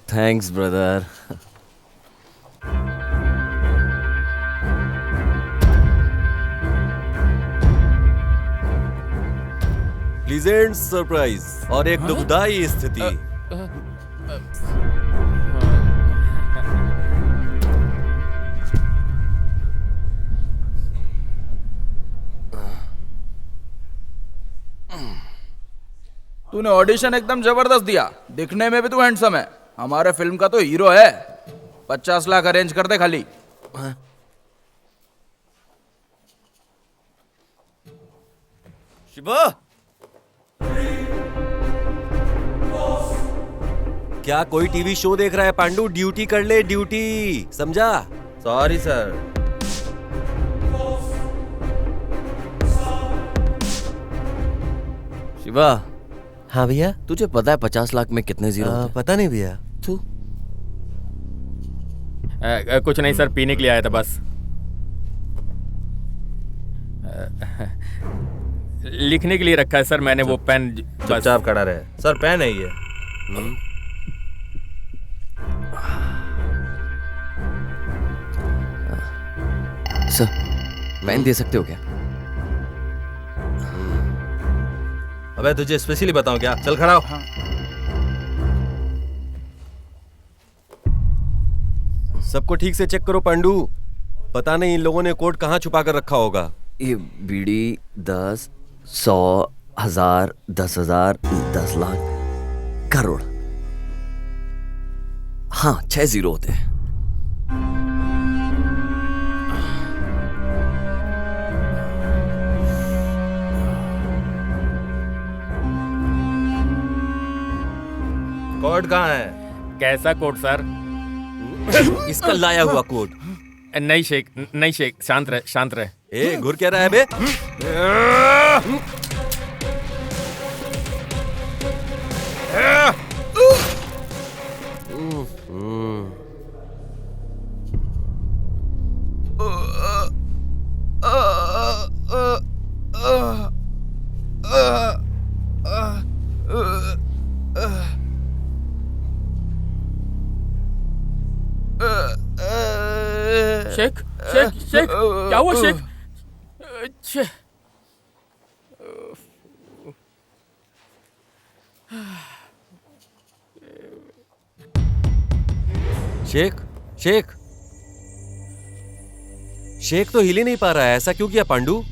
Thanks brother. Pleasant surprise और एक दुखदाई स्थिति। तूने ऑडिशन एकदम जबरदस्त दिया, दिखने में भी तू हैंडसम है, हमारे फिल्म का तो हीरो है। 50 लाख अरेंज कर दे खाली। शिवा, क्या कोई टीवी शो देख रहा है पांडू? ड्यूटी कर ले, ड्यूटी, समझा? Sorry sir. शिवा, हाँ भैया। तुझे पता है 50 लाख में कितने जीरो होते हैं? पता नहीं भैया। तू कुछ नहीं सर, पीने के लिए आया था बस। लिखने के लिए रखा है सर मैंने वो पेन। चुपचाप खड़ा रहे सर, पेन है ये। सर, पेन दे सकते हो क्या? अबे तुझे स्पेशली बताऊं क्या? चल खड़ा हो। सबको ठीक से चेक करो पांडू, पता नहीं इन लोगों ने कोड कहाँ छुपा कर रखा होगा। ये बीड़ी 10, 100, 1000, 10,000, 10 लाख, करोड़। हाँ, 6 जीरो होते हैं। कोड कहाँ है? कैसा कोट सर? इसका लाया हुआ कोड। नहीं शेख, नहीं शेख, शांत रहे, शांत रहे। ए, घुर क्या रहा है बे? शेख, शेख, शेख, क्या हुआ शेख? छे। शेख, शेख, शेख तो हिल ही नहीं पा रहा है, ऐसा क्यों किया पांडू?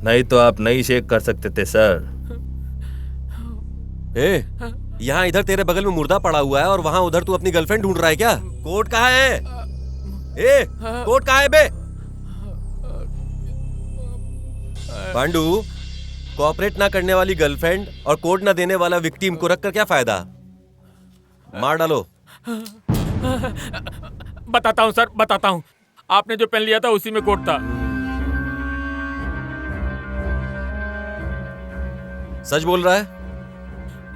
नहीं तो आप नहीं शेक कर सकते थे सर। ए, यहाँ इधर तेरे बगल में मुर्दा पड़ा हुआ है और वहाँ उधर तू अपनी गर्लफ्रेंड ढूंढ रहा है क्या? कोट कहाँ है? ए, कोट कहाँ है बे? पांडू, कोऑपरेट ना करने वाली गर्लफ्रेंड और कोड ना देने वाला विक्टिम को रखकर क्या फायदा? मार डालो। बताता हूँ सर, बताता हूँ। आपने जो पेन लिया था उसी में कोट था। सच बोल रहा है?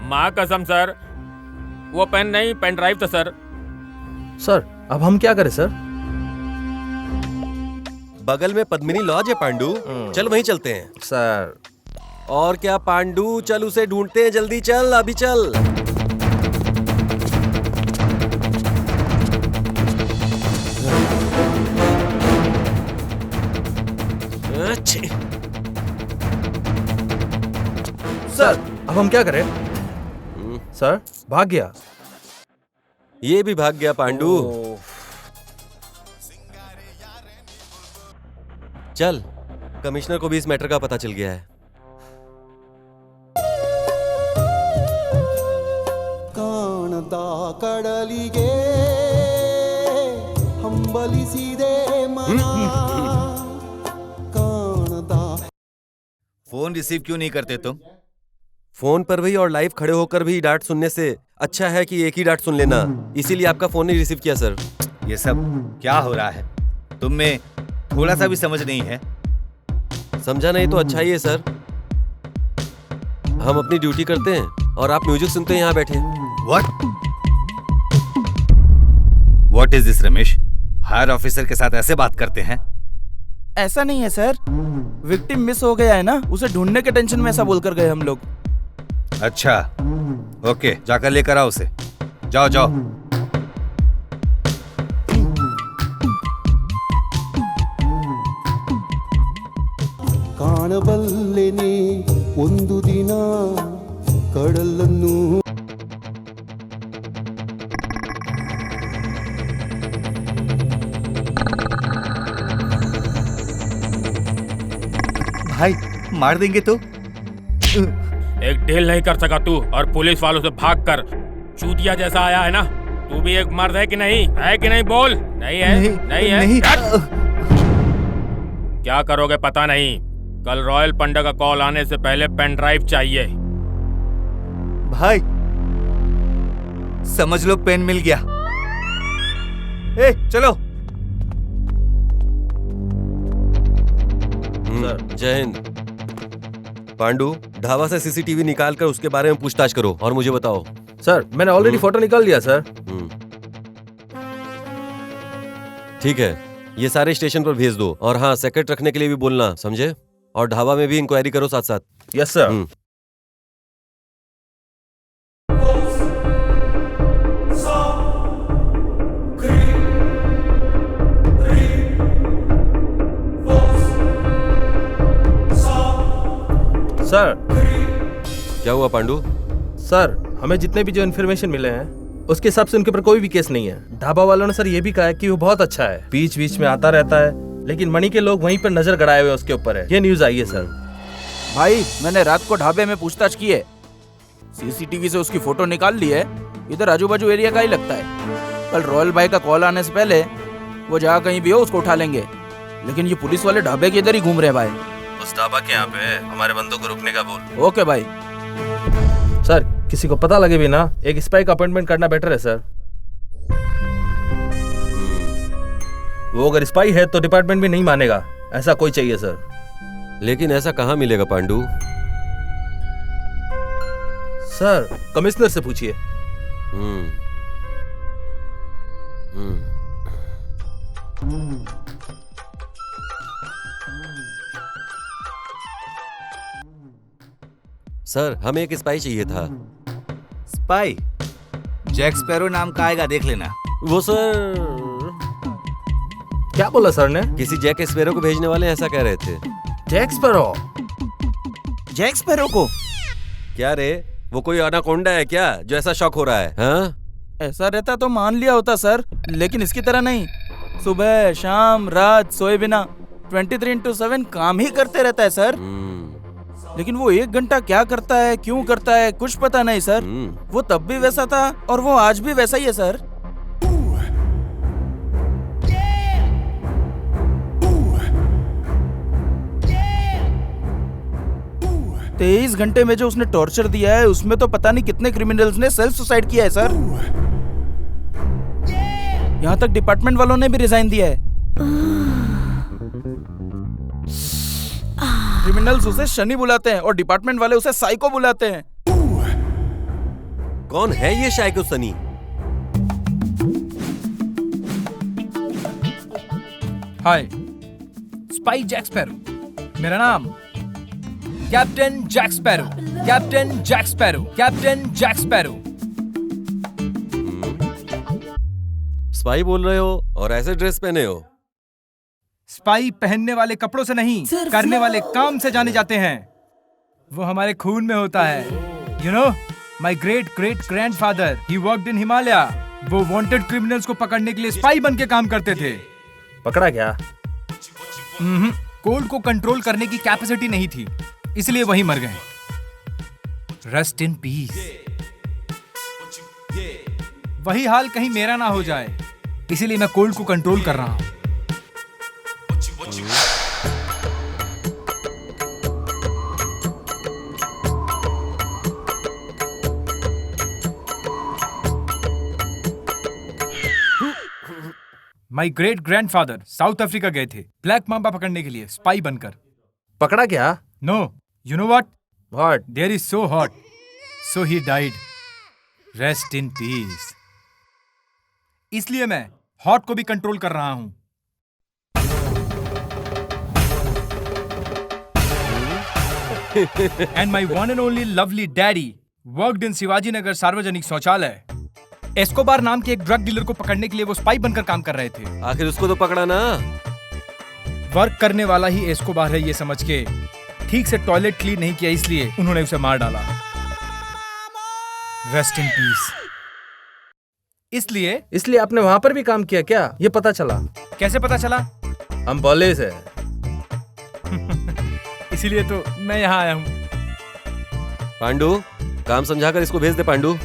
माँ कसम सर, वो पेन नहीं, पेन ड्राइव था सर। सर अब हम क्या करें सर? बगल में पद्मिनी लॉज है पांडू, चल वहीं चलते हैं। सर और क्या पांडू, चल उसे ढूंढते हैं, जल्दी चल, अभी चल। सर अब हम क्या करें? सर भाग गया। ये भी भाग गया पांडू। चल, कमिश्नर को भी इस मैटर का पता चल गया है। ಕಾಣದ ಕಡಲಿಗೆ ಹಂಬಲಿಸಿದೆ ಮನ ಕಾಣದ। फोन रिसीव क्यों नहीं करते तुम? फोन पर भी और लाइव खड़े होकर भी डांट सुनने से अच्छा है कि एक ही डांट सुन लेना, इसीलिए आपका फोन नहीं रिसीव किया सर। ये सब क्या हो रहा है? तुम में थोड़ा सा भी समझ नहीं है? समझा नहीं तो अच्छा ही है सर। हम अपनी ड्यूटी करते हैं और आप म्यूजिक सुनते हैं यहाँ बैठे। What is this Ramesh? Higher officer के साथ ऐसे बात करते हैं? ऐसा नहीं है सर, विक्टिम मिस हो गया है ना, उसे ढूंढने के टेंशन में ऐसा बोलकर गए हम लोग। अच्छा, ओके, जाकर लेकर आओ उसे। जाओ जाओ। ಕಾಣಬಲ್ಲೆನೆ ಒಂದು ದಿನ ಕಡಲನ್ನು भाई मार देंगे तो? एक डील नहीं कर सका तू और पुलिस वालों से भाग कर चूतिया जैसा आया है ना। तू भी एक मर्द है कि नहीं? है कि नहीं? बोल। नहीं है? नहीं है? नहीं। क्या करोगे पता नहीं। कल रॉयल पंडा का कॉल आने से पहले पेन ड्राइव चाहिए। भाई समझ लो पेन मिल गया। ए चलो। जय हिंद। पांडु, ढाबा से सीसीटीवी निकाल कर उसके बारे में पूछताछ करो और मुझे बताओ। सर मैंने ऑलरेडी फोटो निकाल दिया सर। ठीक है, ये सारे स्टेशन पर भेज दो और हाँ, सेक्रेट रखने के लिए भी बोलना, समझे? और ढाबा में भी इंक्वायरी करो साथ साथ। Yes sir. सर क्या हुआ पांडु? सर हमें जितने भी जो इन्फॉर्मेशन मिले हैं उसके हिसाब से उनके ऊपर कोई भी केस नहीं है। ढाबा वालों ने सर ये भी कहा है कि वो बहुत अच्छा है, बीच बीच में आता रहता है, लेकिन मणि के लोग वहीं पर नजर गड़ाए हुए उसके ऊपर है। ये न्यूज आई है सर। भाई मैंने रात को ढाबे में पूछताछ की है, सीसीटीवी से उसकी फोटो निकाल ली है। इधर आजू बाजू एरिया का ही लगता है। कल रॉयल भाई का कॉल आने से पहले वो जहाँ कहीं भी हो उसको उठा लेंगे। लेकिन ये पुलिस वाले ढाबे के इधर ही घूम रहे हैं भाई। उस ढाबा के यहाँ पे हमारे बंदों को रुकने का बोल। ओके भाई। सर किसी को पता लगे भी ना, एक स्पाई का अपॉइंटमेंट करना बेटर है सर। वो अगर स्पाई है तो डिपार्टमेंट भी नहीं मानेगा, ऐसा कोई चाहिए सर। लेकिन ऐसा कहाँ मिलेगा पांडु? सर कमिश्नर से पूछिए। सर हमें एक स्पाई चाहिए था। स्पाई? जैक स्पैरो नाम का आएगा, देख लेना। वो सर क्या बोला सर ने? किसी जैक स्पैरो को भेजने वाले ऐसा कह रहे थे। Jack sparrow? जैक स्पैरो को? क्या रे, वो कोई अनाकोंडा है क्या जो ऐसा शौक हो रहा है? हाँ? ऐसा रहता तो मान लिया होता सर, लेकिन इसकी तरह नहीं। सुबह शाम रात सोए बिना 23/7 काम ही करते रहता है सर। लेकिन वो 1 घंटा क्या करता है, क्यों करता है, कुछ पता नहीं सर। वो तब भी वैसा था और वो आज भी वैसा ही है सर। तेईस घंटे में जो उसने टॉर्चर दिया है उसमें तो पता नहीं कितने क्रिमिनल्स ने सेल्फ सुसाइड किया है सर। यहाँ तक डिपार्टमेंट वालों ने भी रिजाइन दिया है। क्रिमिनल्स उसे शनि बुलाते हैं और डिपार्टमेंट वाले उसे साइको बुलाते हैं। कौन है ये psycho Sunny? Hi, spy Jack Sparrow. मेरा नाम captain Jack Sparrow. Captain Jack Sparrow. Captain Jack Sparrow. Spy बोल रहे हो और ऐसे ड्रेस पहने हो? स्पाई पहनने वाले कपड़ों से नहीं, करने वाले काम से जाने जाते हैं। वो हमारे खून में होता है। You know, my great great grandfather he worked in Himalaya. वो वांटेड क्रिमिनल्स को पकड़ने के लिए स्पाई बन के काम करते थे। पकड़ा क्या? कोल्ड को कंट्रोल करने की कैपेसिटी नहीं थी, इसलिए वहीं मर गए। Rest in piece. वही हाल कहीं मेरा ना हो जाए, इसीलिए मैं कोल्ड को कंट्रोल कर रहा हूं। My great grandfather south Africa गए थे ब्लैक मांबा पकड़ने के लिए, स्पाई बनकर। पकड़ा क्या? No, you know what? What? There is so hot, so he died. Rest in peace. इसलिए मैं हॉट को भी कंट्रोल कर रहा हूं। And my one and only lovely daddy worked in Shivaji Nagar सार्वजनिक शौचालय। एस्कोबार नाम के एक ड्रग डीलर को पकड़ने के लिए वो स्पाई बनकर काम कर रहे थे। आखिर उसको तो पकड़ा ना। वर्क करने वाला ही एस्कोबार है ये समझ के ठीक से टॉयलेट क्लीन नहीं किया, इसलिए उन्होंने उसे मार डाला। Rest in peace. इसलिए आपने वहां पर भी काम किया क्या? ये पता चला। कैसे पता चला? हम पुलिस है। इसीलिए तो मैं यहाँ आया हूँ। पांडू, काम समझाकर इसको भेज दे पांडू।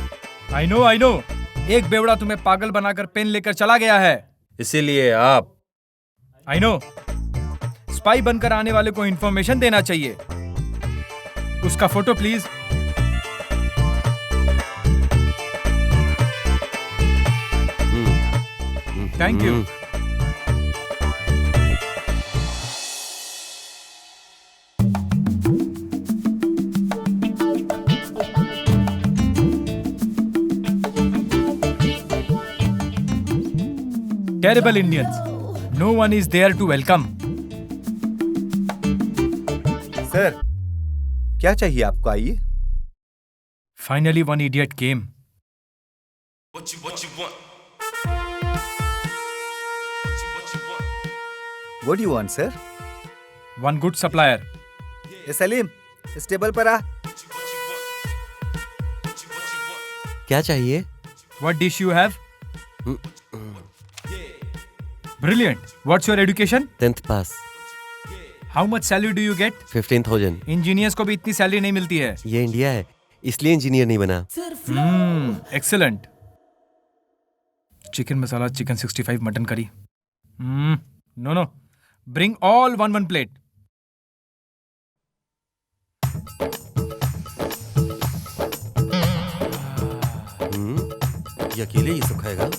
आई नो एक बेवड़ा तुम्हें पागल बनाकर पेन लेकर चला गया है। इसीलिए आप आई नो स्पाई बनकर आने वाले को इंफॉर्मेशन देना चाहिए। उसका photo please. Thank you. Terrible Indians. No one is there to welcome. Sir, क्या चाहिए आपको? आइए। Finally, one idiot came. What do you want, sir? One good supplier. ए सलीम, इस टेबल पर आ। क्या चाहिए? What dish you have? Brilliant. What's your education? 10th pass. How much salary do you get? 15,000। Engineers को भी इतनी सैलरी नहीं मिलती है। ये इंडिया है, इसलिए इंजीनियर नहीं बना। Excellent. Chicken masala, chicken 65, mutton curry. No. Bring all one plate. ये अकेले ये सब खाएगा?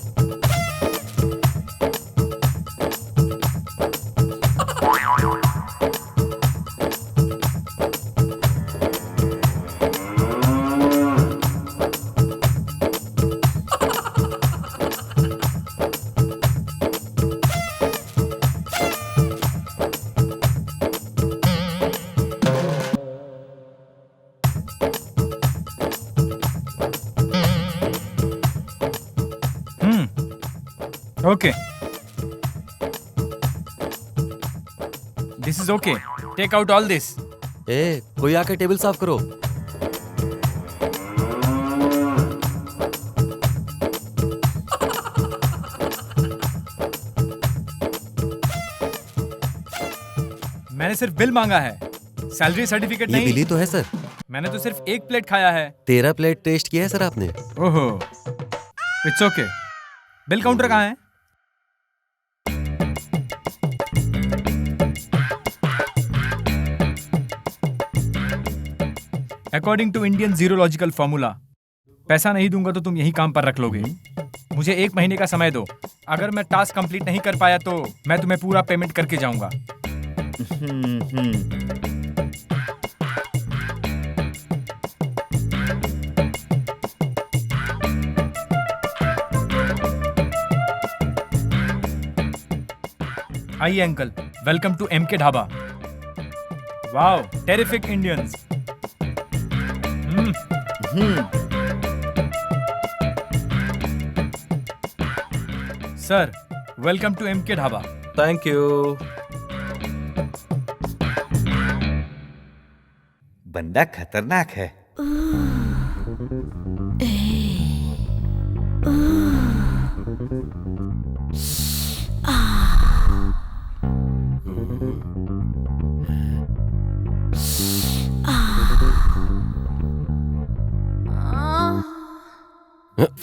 Okay. This is okay. Take out all this. ए, कोई आकर टेबल साफ करो। मैंने सिर्फ बिल मांगा है, सैलरी सर्टिफिकेट ये नहीं। बिल ही तो है सर। मैंने तो सिर्फ एक प्लेट खाया है। 13 प्लेट टेस्ट किया है सर आपने। ओहो, इट्स ओके। बिल काउंटर कहाँ है? अकॉर्डिंग टू इंडियन जीरोलॉजिकल फॉर्मूला, पैसा नहीं दूंगा तो तुम यही काम पर रख लोगे। मुझे 1 महीने का समय दो। अगर मैं टास्क कंप्लीट नहीं कर पाया तो मैं तुम्हें पूरा पेमेंट करके जाऊंगा। आइए uncle, welcome to MK dhaba. Wow, terrific Indians. Sir, welcome to MK dhaba. Thank you. बंदा खतरनाक है।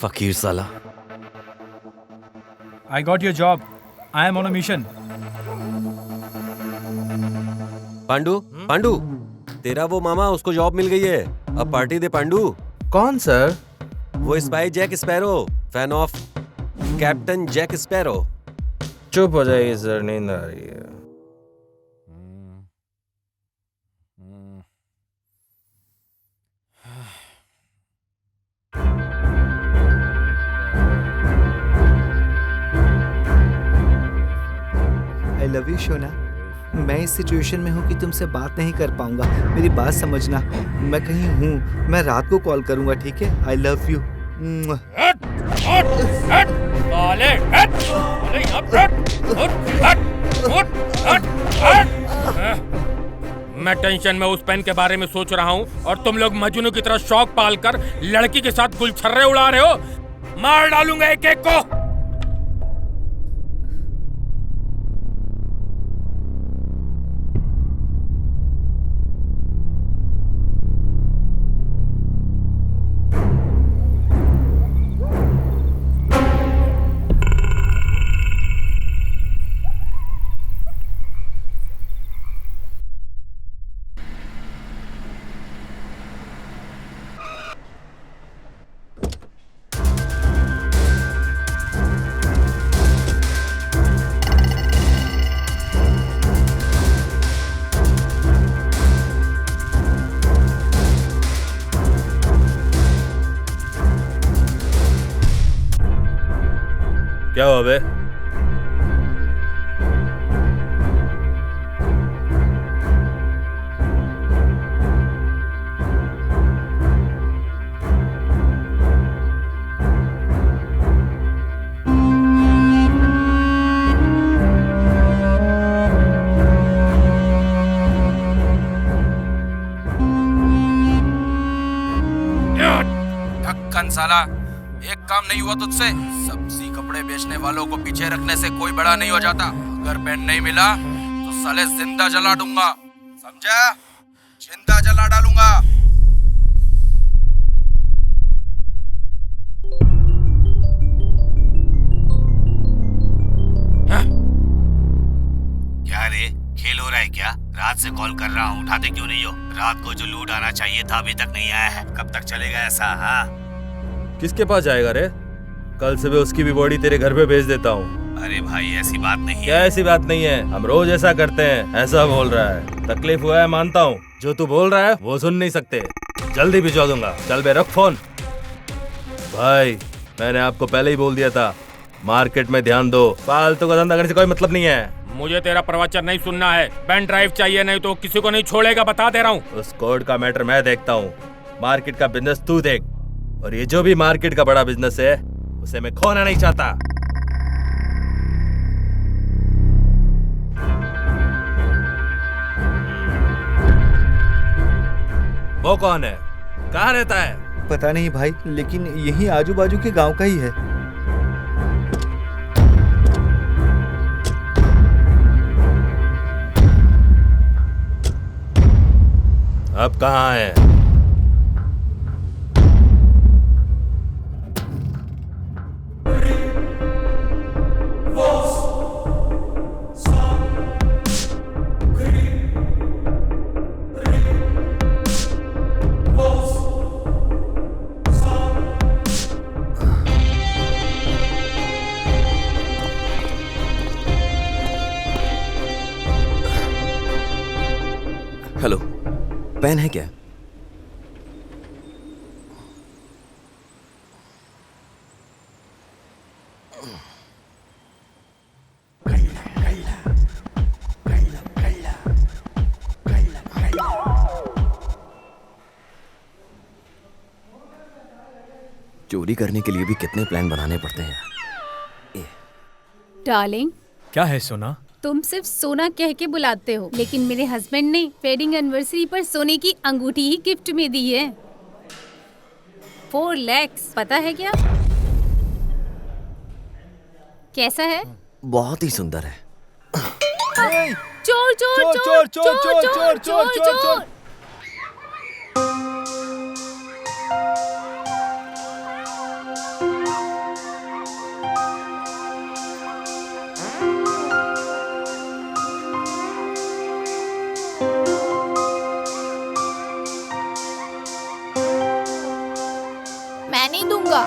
फकीर साला। I got your job. I am on a mission. Pandu, तेरा वो मामा, उसको जॉब मिल गई है। अब पार्टी दे पांडू। कौन सर? वो spy Jack Sparrow, fan of captain Jack Sparrow. चुप हो जाइए सर, नींद आ रही है। आई लव यू शोना। मैं इस सिचुएशन में हूँ कि तुमसे बात नहीं कर पाऊंगा। मेरी बात समझना। मैं कहीं हूँ, मैं रात को कॉल करूंगा, ठीक है? I love you. उठ, हट, साले, हट, साले, यहाँ पे हट, उठ, हट, हट। मैं टेंशन में उस पेन के बारे में सोच रहा हूँ और तुम लोग मजनू की तरह शौक पालकर लड़की के साथ गुलछर्रे उड़ा रहे हो। मार डालूंगा एक एक को। क्या हुआ बे? ढक्कन साला, एक काम नहीं हुआ तुझसे। सब्जी कपड़े बेचने वालों को पीछे रखने से कोई बड़ा नहीं हो जाता। अगर पेन नहीं मिला तो साले जिंदा जला दूंगा, समझा? जिंदा जला डालूंगा। क्या रे, खेल हो रहा है क्या? रात से कॉल कर रहा हूँ, उठाते क्यों नहीं हो? रात को जो लूट आना चाहिए था अभी तक नहीं आया है। कब तक चलेगा ऐसा? हाँ, किसके पास जाएगा रे? कल सुबह उसकी भी बॉडी तेरे घर पे भेज देता हूँ। अरे भाई ऐसी बात नहीं क्या है। ऐसी बात नहीं है? हम रोज ऐसा करते हैं। ऐसा बोल रहा है, तकलीफ हुआ है मानता हूँ। जो तू बोल रहा है वो सुन नहीं सकते। जल्दी भिजवा दूंगा। चल बे, रख फोन। भाई मैंने आपको पहले ही बोल दिया था, मार्केट में ध्यान दो। फालतू का धंधा करने से कोई मतलब नहीं है। मुझे तेरा प्रवचन नहीं सुनना है। पेन ड्राइव चाहिए, नहीं तो किसी को नहीं छोड़ेगा, बता दे रहा हूँ। उस कोड का मैटर मैं देखता हूँ, मार्केट का बिजनेस तू देख। और ये जो भी मार्केट का बड़ा बिजनेस है उसे मैं खोना नहीं चाहता। वो कौन है? कहाँ रहता है? पता नहीं भाई, लेकिन यही आजू बाजू के गांव का ही है। अब कहाँ है? हेलो, पेन है क्या? चोरी करने के लिए भी कितने प्लान बनाने पड़ते हैं। डार्लिंग, क्या है सोना? तुम सिर्फ सोना कह के बुलाते हो, लेकिन मेरे हस्बैंड ने वेडिंग एनिवर्सरी पर सोने की अंगूठी ही गिफ्ट में दी है। 4 लाख, पता है क्या? कैसा है? बहुत ही सुंदर है। चोर चोर चोर चोर चोर चोर चोर चोर। मैं नहीं दूंगा।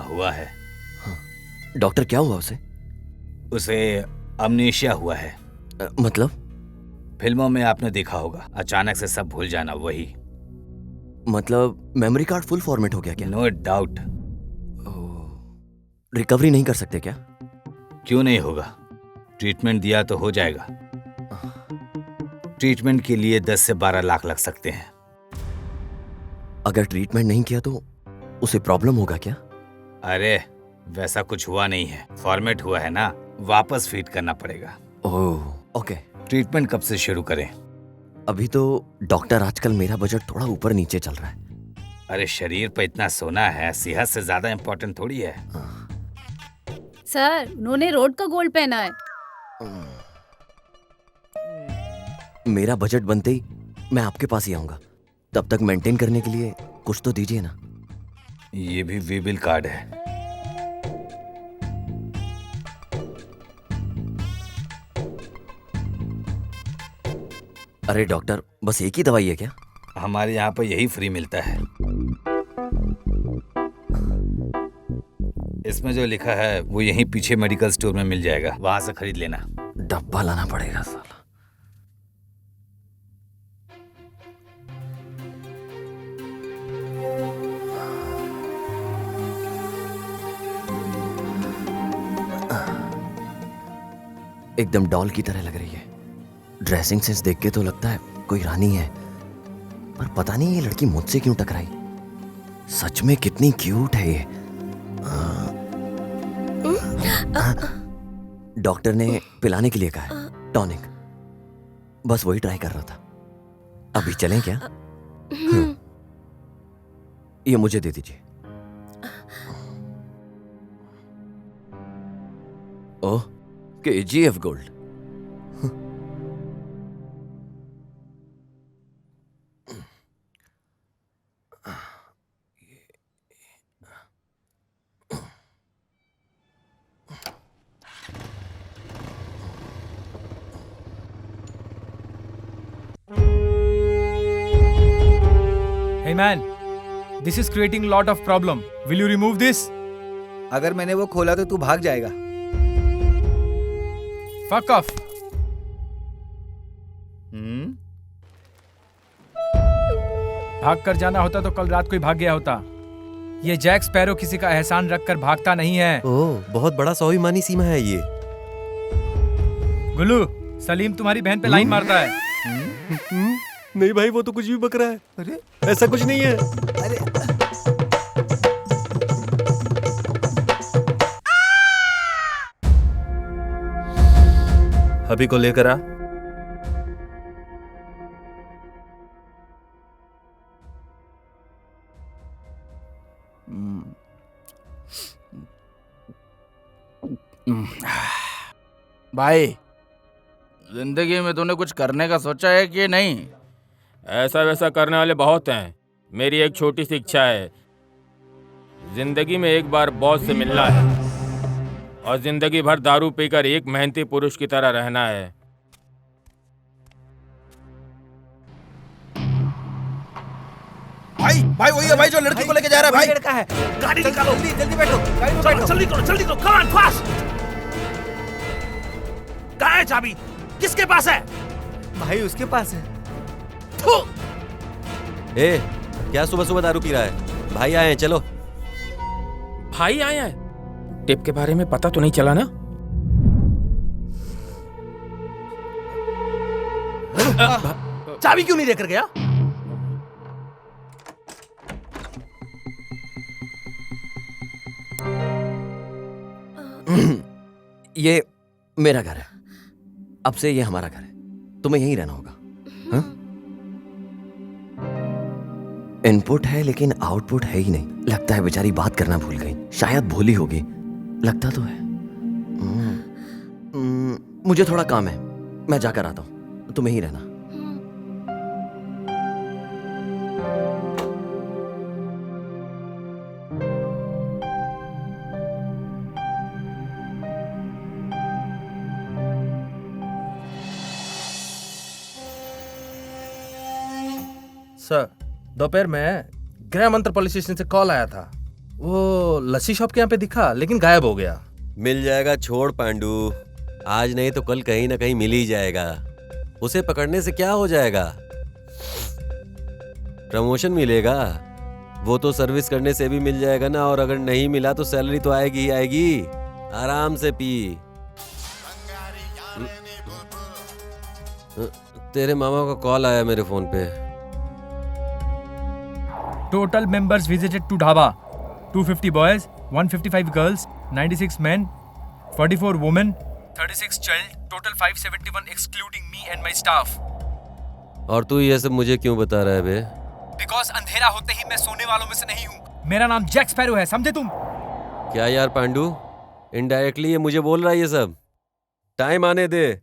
हुआ है। डॉक्टर क्या हुआ उसे? उसे अमनेशिया हुआ है। मतलब? फिल्मों में आपने देखा होगा, अचानक से सब भूल जाना, वही। मतलब मेमोरी कार्ड फुल फॉर्मेट हो गया क्या? No doubt. रिकवरी नहीं कर सकते क्या? क्यों नहीं होगा? ट्रीटमेंट दिया तो हो जाएगा। ट्रीटमेंट के लिए 10 से 12 लाख लग सकते हैं। अगर ट्रीटमेंट नहीं किया तो उसे प्रॉब्लम होगा क्या? अरे वैसा कुछ हुआ नहीं है, फॉर्मेट हुआ है ना, वापस फिट करना पड़ेगा। Oh okay. ट्रीटमेंट कब से शुरू करें? अभी तो डॉक्टर आजकल मेरा बजट थोड़ा ऊपर नीचे चल रहा है। अरे शरीर पर इतना सोना है, सेहत से ज्यादा इम्पोर्टेंट थोड़ी है। सर उन्होंने रोड का गोल्ड पहना है। मेरा बजट बनते ही मैं आपके पास ही आऊंगा। तब तक मेंटेन करने के लिए कुछ तो दीजिए ना। ये भी वीबिल कार्ड है। अरे डॉक्टर, बस एक ही दवाई है क्या? हमारे यहाँ पर यही फ्री मिलता है। इसमें जो लिखा है वो यहीं पीछे मेडिकल स्टोर में मिल जाएगा, वहां से खरीद लेना। डब्बा लाना पड़ेगा साला। एकदम डॉल की तरह लग रही है। ड्रेसिंग सेंस देख के तो लगता है कोई रानी है, पर पता नहीं ये लड़की मुझसे क्यों टकराई। सच में कितनी क्यूट है ये। डॉक्टर ने पिलाने के लिए कहा है टॉनिक, बस वही ट्राई कर रहा था। अभी चलें क्या? ये मुझे दे दीजिए। ओह, KGF gold. Hey man, this is creating a lot of problem. Will you remove this? अगर मैंने वो खोला तो तू भाग जाएगा। Fuck off. भाग कर जाना होता तो कल रात को ही भाग गया होता। ये जैक स्पैरो किसी का एहसान रखकर भागता नहीं है। ओह, बहुत बड़ा स्वाभिमानी सीमा है ये। गुल्लू, सलीम तुम्हारी बहन पे लाइन मारता है। नहीं भाई, वो तो कुछ भी बक रहा है। अरे ऐसा कुछ नहीं है। अरे अभी को लेकर आ। भाई, जिंदगी में तूने कुछ करने का सोचा है कि नहीं? ऐसा वैसा करने वाले बहुत हैं। मेरी एक छोटी सी इच्छा है, जिंदगी में एक बार बॉस से मिलना है और जिंदगी भर दारू पीकर एक मेहनती पुरुष की तरह रहना है। भाई भाई वही है भाई जो लड़की को लेके जा रहा है भाई। लड़का है। गाड़ी निकालो, जल्दी जल्दी बैठो, गाड़ी में बैठो। जल्दी करो, जल्दी करो, कम ऑन फास्ट। कहाँ है चाबी? किसके पास है? भाई उसके पास है। थू! ए, क्या सुबह सुबह दारू पी रहा है? भाई आए हैं, चलो। भाई आए हैं? टिप के बारे में पता तो नहीं चला ना? चाबी क्यों नहीं लेकर गया? ये मेरा घर है, अब से ये हमारा घर है, तुम्हें यहीं रहना होगा। हाँ? इनपुट है लेकिन आउटपुट है ही नहीं। लगता है बेचारी बात करना भूल गई, शायद भूली होगी, लगता तो है। मुझे थोड़ा काम है, मैं जाकर आता हूं, तुम यहीं रहना। सर, दोपहर में गृह मंत्री पुलिस स्टेशन से कॉल आया था। वो लस्सी शॉप के यहाँ पे दिखा लेकिन गायब हो गया। मिल जाएगा, छोड़ पांडू, आज नहीं तो कल कहीं ना कहीं मिल ही जाएगा। उसे पकड़ने से क्या हो जाएगा, प्रमोशन मिलेगा, वो तो सर्विस करने से भी मिल जाएगा ना। और अगर नहीं मिला तो सैलरी तो आएगी ही आएगी। आराम से पी। तेरे मामा का कॉल आया मेरे फोन पे। Total members visited to dhaba 250 boys, 155 girls, 96 men, 44 women, 36 child, total 571 excluding me and my staff. और तू ये सब मुझे क्यों बता रहा है बे? Because अंधेरा होते ही मैं सोने वालों में से नहीं हूँ। मेरा नाम जैक स्पैरो है, समझे तुम? क्या यार पांडू, इनडायरेक्टली ये मुझे बोल रहा है ये सब? टाइम आने दे,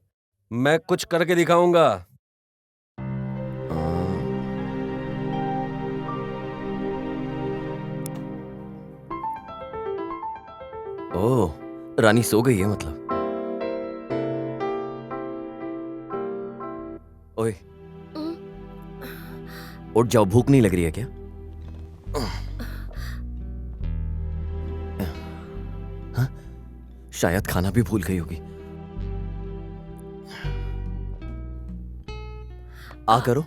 मैं कुछ करके दिखाऊंगा। ओह, रानी सो गई है मतलब। ओए, उठ जाओ, भूख नहीं लग रही है क्या? हाँ? शायद खाना भी भूल गई होगी। आ करो।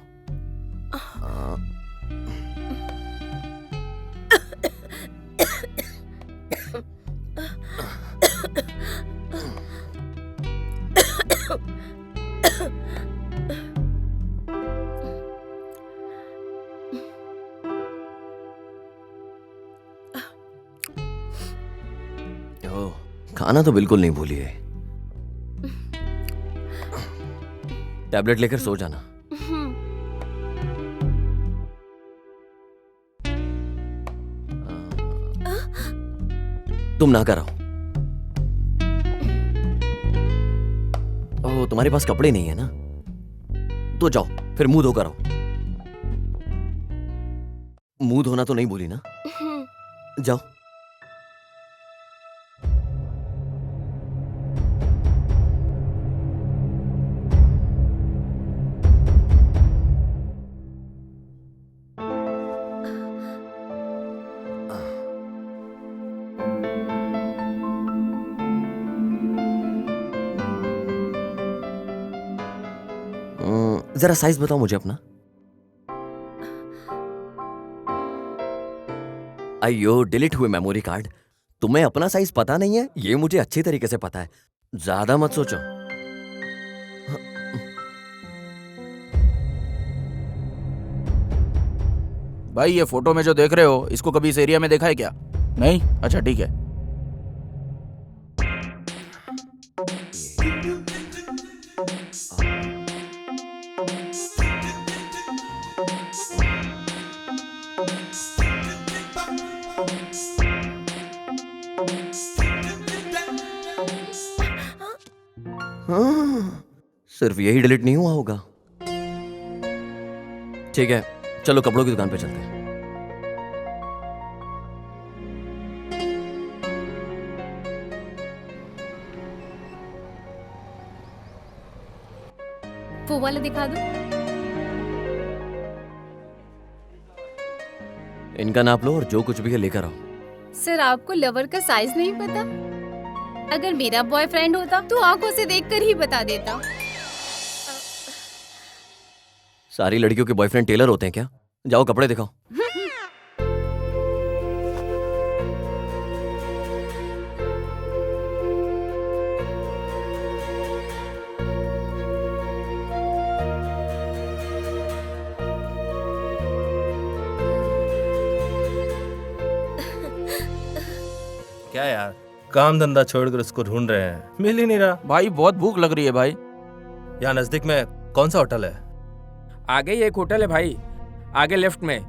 खाना तो बिल्कुल नहीं भूली है। टैबलेट लेकर सो जाना। तुम ना कराओ। ओह, तुम्हारे पास कपड़े नहीं है ना, तो जाओ फिर मुंह धो कर आओ। मुंह धोना तो नहीं भूली ना? जाओ। जरा साइज बताओ मुझे अपना। अयो, डिलीट हुए मेमोरी कार्ड। तुम्हें अपना साइज पता नहीं है? ये मुझे अच्छी तरीके से पता है, ज्यादा मत सोचो। भाई ये फोटो में जो देख रहे हो, इसको कभी इस एरिया में देखा है क्या? नहीं? अच्छा ठीक है। हाँ, सिर्फ यही डिलीट नहीं हुआ होगा। ठीक है, चलो कपड़ों की दुकान पे चलते हैं। वो वाला दिखा दो। इनका नाप लो और जो कुछ भी है लेकर आओ। सर, आपको लवर का साइज नहीं पता? अगर मेरा बॉयफ्रेंड होता तो आंखों से देखकर ही बता देता। सारी लड़कियों के बॉयफ्रेंड टेलर होते हैं क्या? जाओ कपड़े दिखाओ। क्या यार, काम धंधा छोड़कर उसको ढूंढ रहे हैं, मिल ही नहीं रहा। भाई बहुत भूख लग रही है भाई। यहाँ नजदीक में कौन सा होटल है? आगे ही एक होटल है भाई, आगे लेफ्ट में।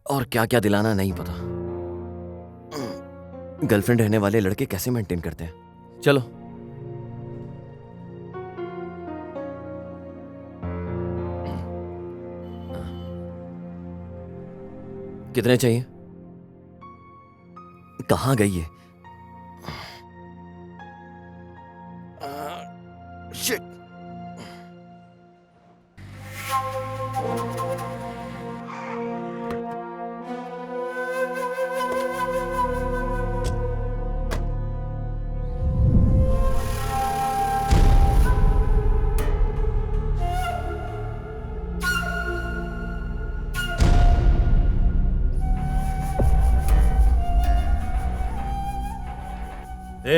और क्या क्या दिलाना नहीं पता। गर्लफ्रेंड रहने वाले लड़के कैसे मेंटेन करते हैं। चलो कितने चाहिए? कहाँ गई है? शिट।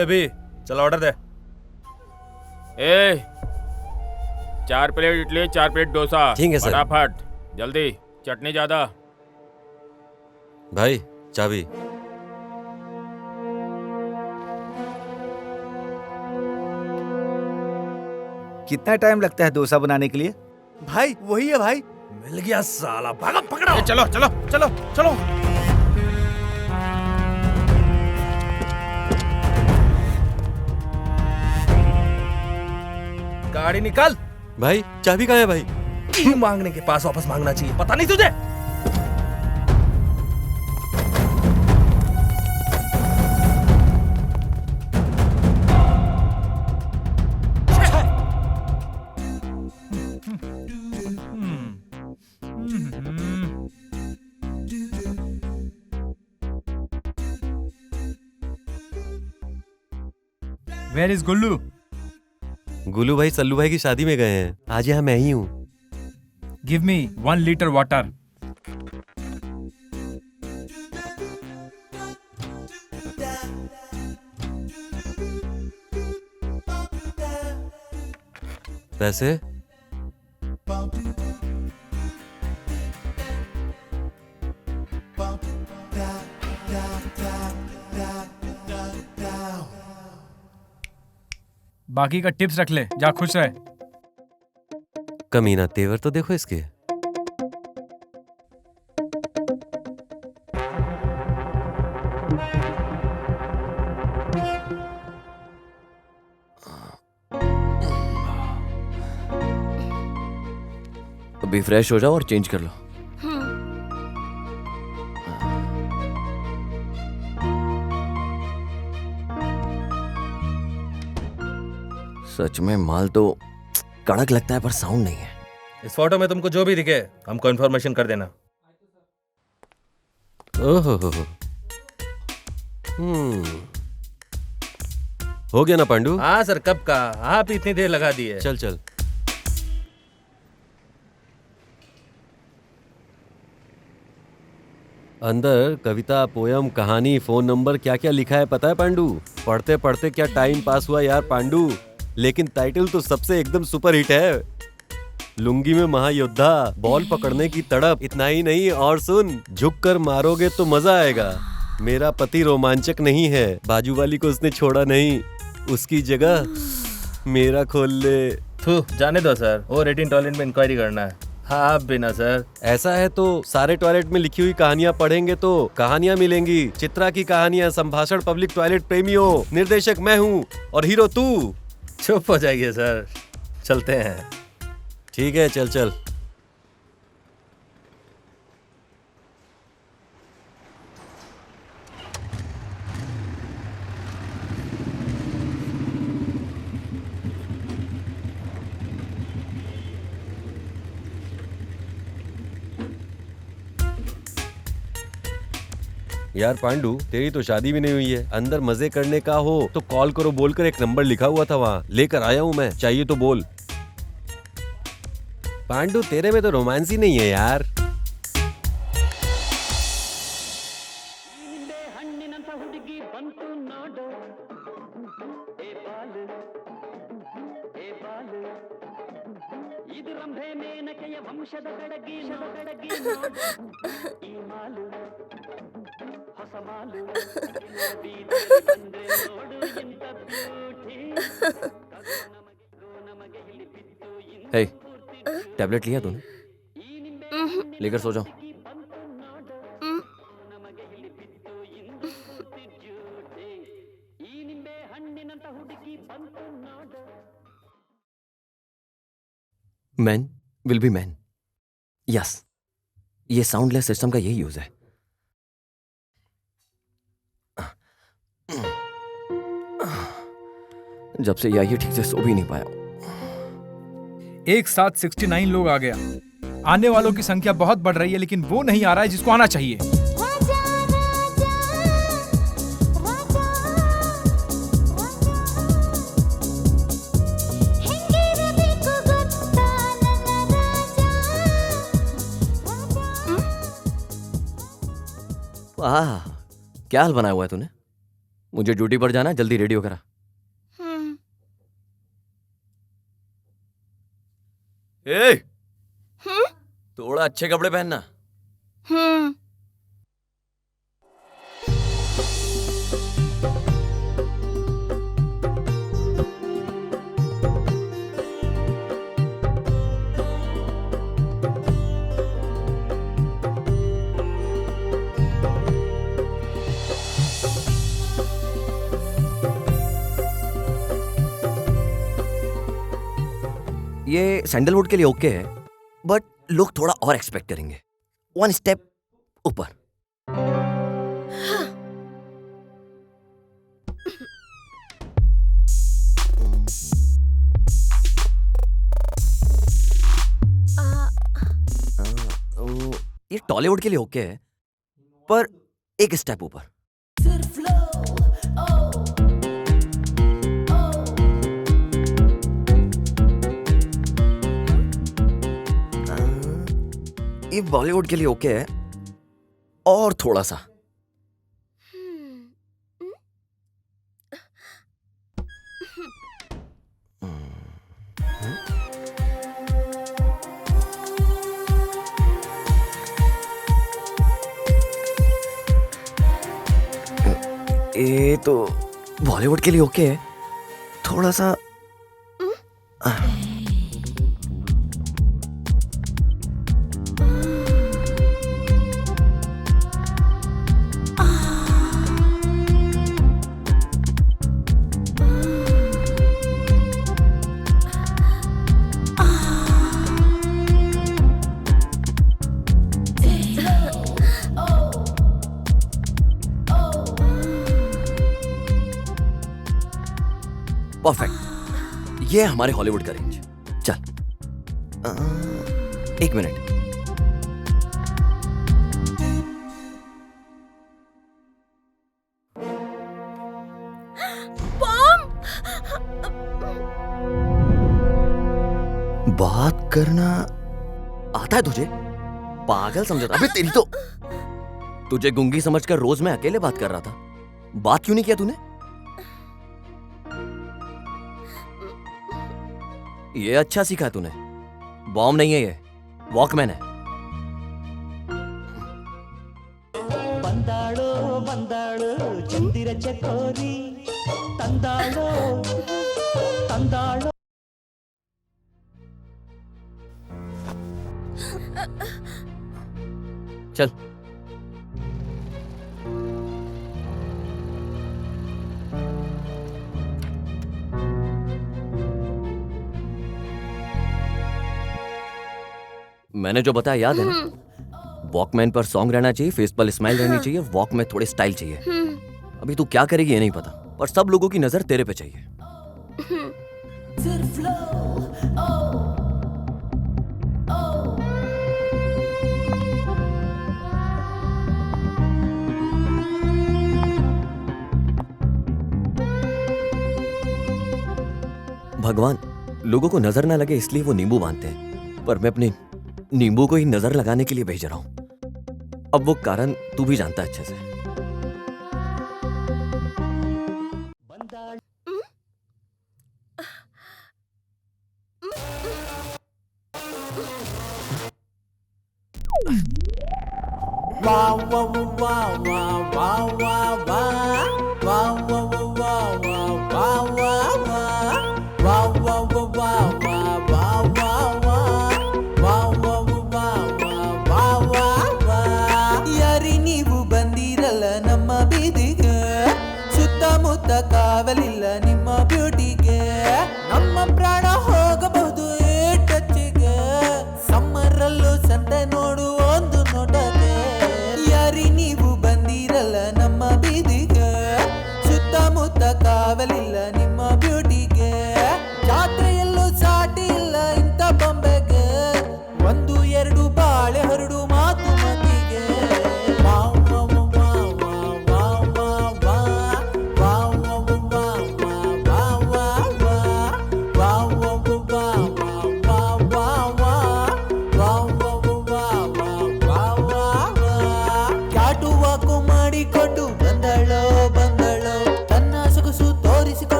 अभी चलो ऑर्डर दे। 4 प्लेट इडली, 4 प्लेट डोसा। ठीक है सर। फटाफट जल्दी, चटनी ज्यादा। भाई चाबी। कितना टाइम लगता है डोसा बनाने के लिए? भाई वही है भाई। मिल गया साला, भागो पकड़ो। चलो चलो चलो चलो। गाड़ी निकाल। भाई चाबी कहाँ है भाई? क्यों मांगने के पास वापस मांगना चाहिए, पता नहीं तुझे? Where is Gullu? गुल्लू भाई सल्लू भाई की शादी में गए हैं। आज यहाँ मैं ही हूँ। Give me 1 liter water. पैसे? बाकी का टिप्स रख ले, जा खुश रहे। कमीना तेवर तो देखो इसके। अभी फ्रेश हो जाओ और चेंज कर लो। सच में माल तो कड़क लगता है पर साउंड नहीं है। इस फोटो में तुमको जो भी दिखे हमको इन्फॉर्मेशन कर देना। ओहो हो गया ना पांडू? हाँ सर, कब का? आप इतनी देर लगा दी है। चल चल। अंदर कविता, पोयम, कहानी, फोन नंबर क्या क्या लिखा है पता है पांडू? पढ़ते पढ़ते क्या टाइम पास हुआ यार पांडू। लेकिन टाइटल तो सबसे एकदम सुपर हिट है। लुंगी में महायोद्धा, बॉल पकड़ने की तड़प। इतना ही नहीं, और सुन, झुक कर मारोगे तो मजा आएगा। मेरा पति रोमांचक नहीं है, बाजू वाली को उसने छोड़ा नहीं, उसकी जगह मेरा खोल ले। जाने दो सर, वो 18 टॉयलेट में इंक्वायरी करना है। हाँ आप बिना सर। ऐसा है तो सारे टॉयलेट में लिखी हुई कहानियां पढ़ेंगे तो कहानियां मिलेंगी। चित्रा की कहानियां, संभाषण पब्लिक टॉयलेट प्रेमियों। निर्देशक मैं हूँ और हीरो तू। चुप हो जाइए सर, चलते हैं। ठीक है, चल चल। यार पांडू, तेरी तो शादी भी नहीं हुई है। अंदर मजे करने का हो तो कॉल करो बोलकर एक नंबर लिखा हुआ था वहाँ, लेकर आया हूँ मैं, चाहिए तो बोल। पांडू तेरे में तो रोमांस ही नहीं है यार। हे, टैबलेट लिया तूने? लेकर सो जाओ। Man will be man. Yes, ये साउंडलेस सिस्टम का यही यूज है। जब से ये आई है ठीक से सो भी नहीं पाया। एक साथ 69 लोग आ गया। आने वालों की संख्या बहुत बढ़ रही है, लेकिन वो नहीं आ रहा है जिसको आना चाहिए। वाह, क्या हाल बनाया हुआ है तूने। मुझे ड्यूटी पर जाना है, जल्दी रेडियो करा। ए, थोड़ा अच्छे कपड़े पहनना। ये सैंडलवुड के लिए ओके है, बट लोग थोड़ा और एक्सपेक्ट करेंगे। 1 स्टेप ऊपर। ये टॉलीवुड के लिए ओके है, पर 1 स्टेप ऊपर। ये बॉलीवुड के लिए ओके है, और थोड़ा सा। ये तो बॉलीवुड के लिए ओके है, थोड़ा सा। परफेक्ट, ये है हमारे हॉलीवुड का रेंज। चल, 1 मिनट। बात करना आता है तुझे? पागल समझा था। अबे तेरी तो, तुझे गुंगी समझकर रोज मैं अकेले बात कर रहा था। बात क्यों नहीं किया तूने? ये अच्छा सीखा तूने। बॉम्ब नहीं है ये, वॉकमैन है। बंदाड़ो बंदाड़ो चंदिर चकोरी तंदाड़ो तंदाड़ो। चल, मैंने जो बताया याद है ना? वॉकमैन पर सॉन्ग रहना चाहिए, फेस पर स्माइल रहनी चाहिए, वॉक में थोड़े स्टाइल चाहिए। अभी तू क्या करेगी ये नहीं पता, पर सब लोगों की नजर तेरे पे चाहिए। भगवान लोगों को नजर ना लगे इसलिए वो नींबू बांधते हैं, पर मैं अपने नींबू को ही नजर लगाने के लिए भेज रहा हूं। अब वो कारण तू भी जानता है अच्छे से। ಕಾವಲಿಲ್ಲ ನಿಮ್ಮ ಬ್ಯೂಟಿಗೆ, ನಮ್ಮ ಪ್ರಾಣ ಹೋಗಬಹುದು ಟಚ್ಗೆ, ಸಮ್ಮರಲ್ಲೂ ಸಂತೆ ನೋಡು ಒಂದು ನೋಟಕ್ಕೆ. ಯಾರಿ ನೀವು ಬಂದಿರಲ್ಲ ನಮ್ಮ ಬೀದಿಗೆ, ಸುತ್ತಮುತ್ತ ಕಾವಲಿಲ್ಲ ನಿಮ್ಮ ಬ್ಯೂಟಿಗೆ.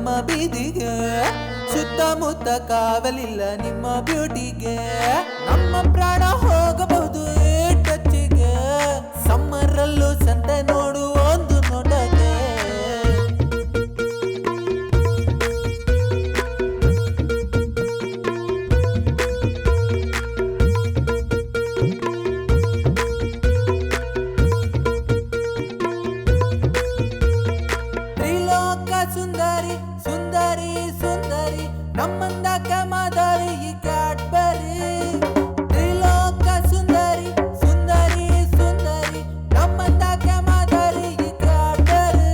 ನಮ್ಮ ಬೀದಿಗೆ ಸುತ್ತಮುತ್ತ ಕಾವಲಿಲ್ಲ ನಿಮ್ಮ ಬ್ಯೂಟಿಗೆ ನಮ್ಮ ಪ್ರಾಣ ಹೋಗಬಹುದು ಟಚ್ಚಿಗೆ ಸಮ್ಮರಲ್ಲೂ ಸಂತೆ ನೋಡು ಒಂದು ನೋಟಕ್ಕೆ ಸುಂದರಿ ಸುಂದರಿ ಸುಂದರಿ ನಮ್ಮಂದಕ ಮಾದರಿ ಈ ಕ್ಯಾಡ್ಬರಿ ತ್ರಿಲೋಕ ಸುಂದರಿ ಸುಂದರಿ ಸುಂದರಿ ನಮ್ಮಂದಕ ಮಾದರಿ ಈ ಕ್ಯಾಡ್ಬರಿ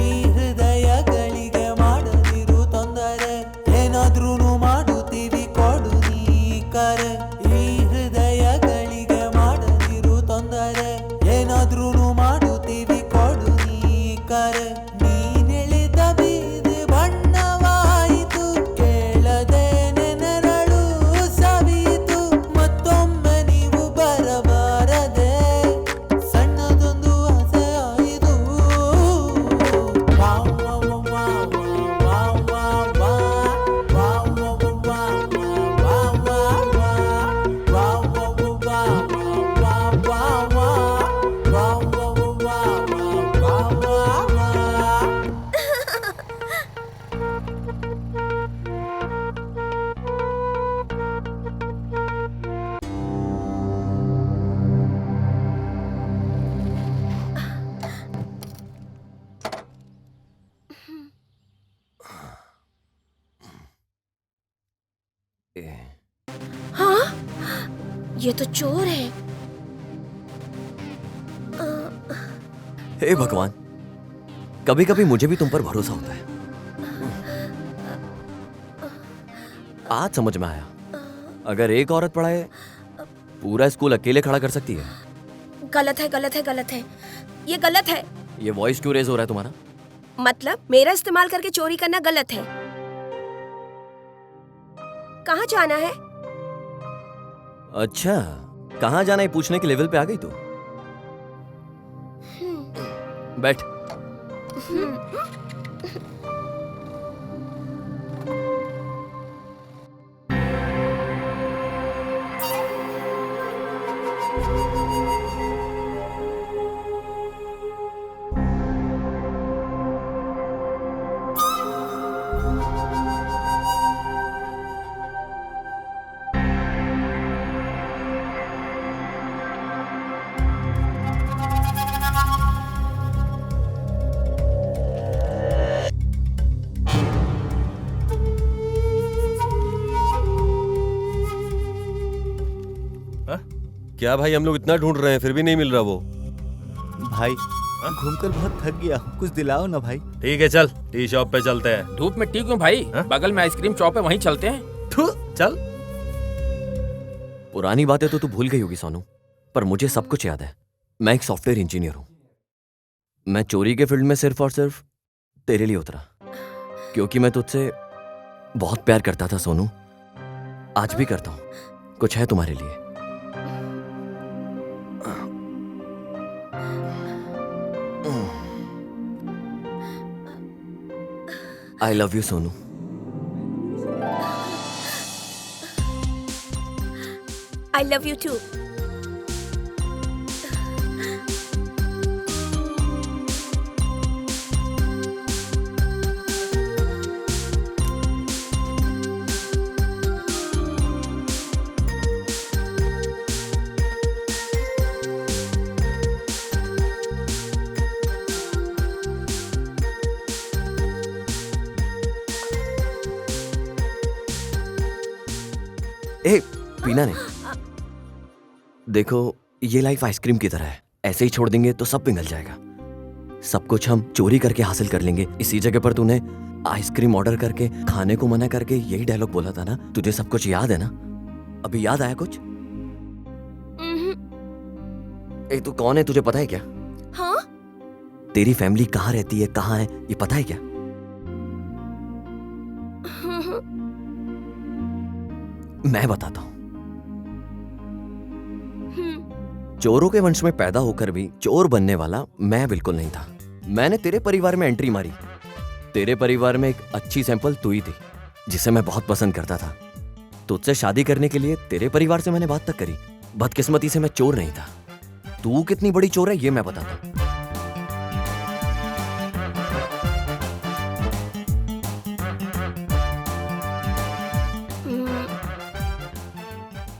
ಈ ಹೃದಯಗಳಿಗೆ ಮಾಡದಿರು ತೊಂದರೆ ಏನಾದ್ರೂ ಮಾಡುತ್ತೀವಿ ಕೊಡು ನೀ ಕರೆ ಈ ಹೃದಯಗಳಿಗೆ ಮಾಡದಿರು ತೊಂದರೆ ಏನಾದ್ರೂ ಮಾಡುತ್ತೀವಿ ಕೊಡು ನೀ ಕರೆ हाँ? ये तो चोर है। हे भगवान, कभी कभी मुझे भी तुम पर भरोसा होता है। आज समझ में आया, अगर एक औरत पढ़ाए पूरा स्कूल अकेले खड़ा कर सकती है। गलत है, गलत है, गलत है, ये गलत है। ये वॉइस क्यों रेज हो रहा है तुम्हारा? मतलब मेरा इस्तेमाल करके चोरी करना गलत है। कहाँ जाना है? अच्छा, कहाँ जाना है पूछने के लेवल पे आ गई तू। बैठ। क्या भाई, हम लोग इतना ढूंढ रहे हैं फिर भी नहीं मिल रहा वो। भाई घूमकर बहुत थक गया, कुछ दिलाओ ना भाई। ठीक है चल, टी शॉप पे चलते हैं। धूप में टी क्यों भाई? बगल में आइसक्रीम शॉप है, वहीं चलते हैं। चल। पुरानी बातें तो तू भूल गई होगी सोनू, पर मुझे सब कुछ याद है। मैं एक सॉफ्टवेयर इंजीनियर हूं। मैं चोरी के फील्ड में सिर्फ और सिर्फ तेरे लिए उतरा, क्योंकि मैं तुझसे बहुत प्यार करता था सोनू। आज भी करता हूं। कुछ है तुम्हारे लिए। I love you, Sonu. I love you too. ए, पीना नहीं। देखो, ये लाइफ आइसक्रीम की तरह है, ऐसे ही छोड़ देंगे तो सब पिघल जाएगा। सब कुछ हम चोरी करके हासिल कर लेंगे। इसी जगह पर तूने आइसक्रीम ऑर्डर करके खाने को मना करके यही डायलॉग बोला था ना। तुझे सब कुछ याद है ना? अभी याद आया कुछ? ए, तू कौन है, तुझे पता है क्या? हाँ? तेरी फैमिली कहाँ रहती है, कहाँ है, ये पता है क्या? मैं बताता हूं। चोरों के वंश में पैदा होकर भी चोर बनने वाला मैं बिल्कुल नहीं था। मैंने तेरे परिवार में एंट्री मारी, तेरे परिवार में एक अच्छी सैंपल तू ही थी, जिसे मैं बहुत पसंद करता था। तुझसे शादी करने के लिए तेरे परिवार से मैंने बात तक करी। बदकिस्मती से मैं चोर नहीं था। तू कितनी बड़ी चोर है ये मैं बताता हूँ।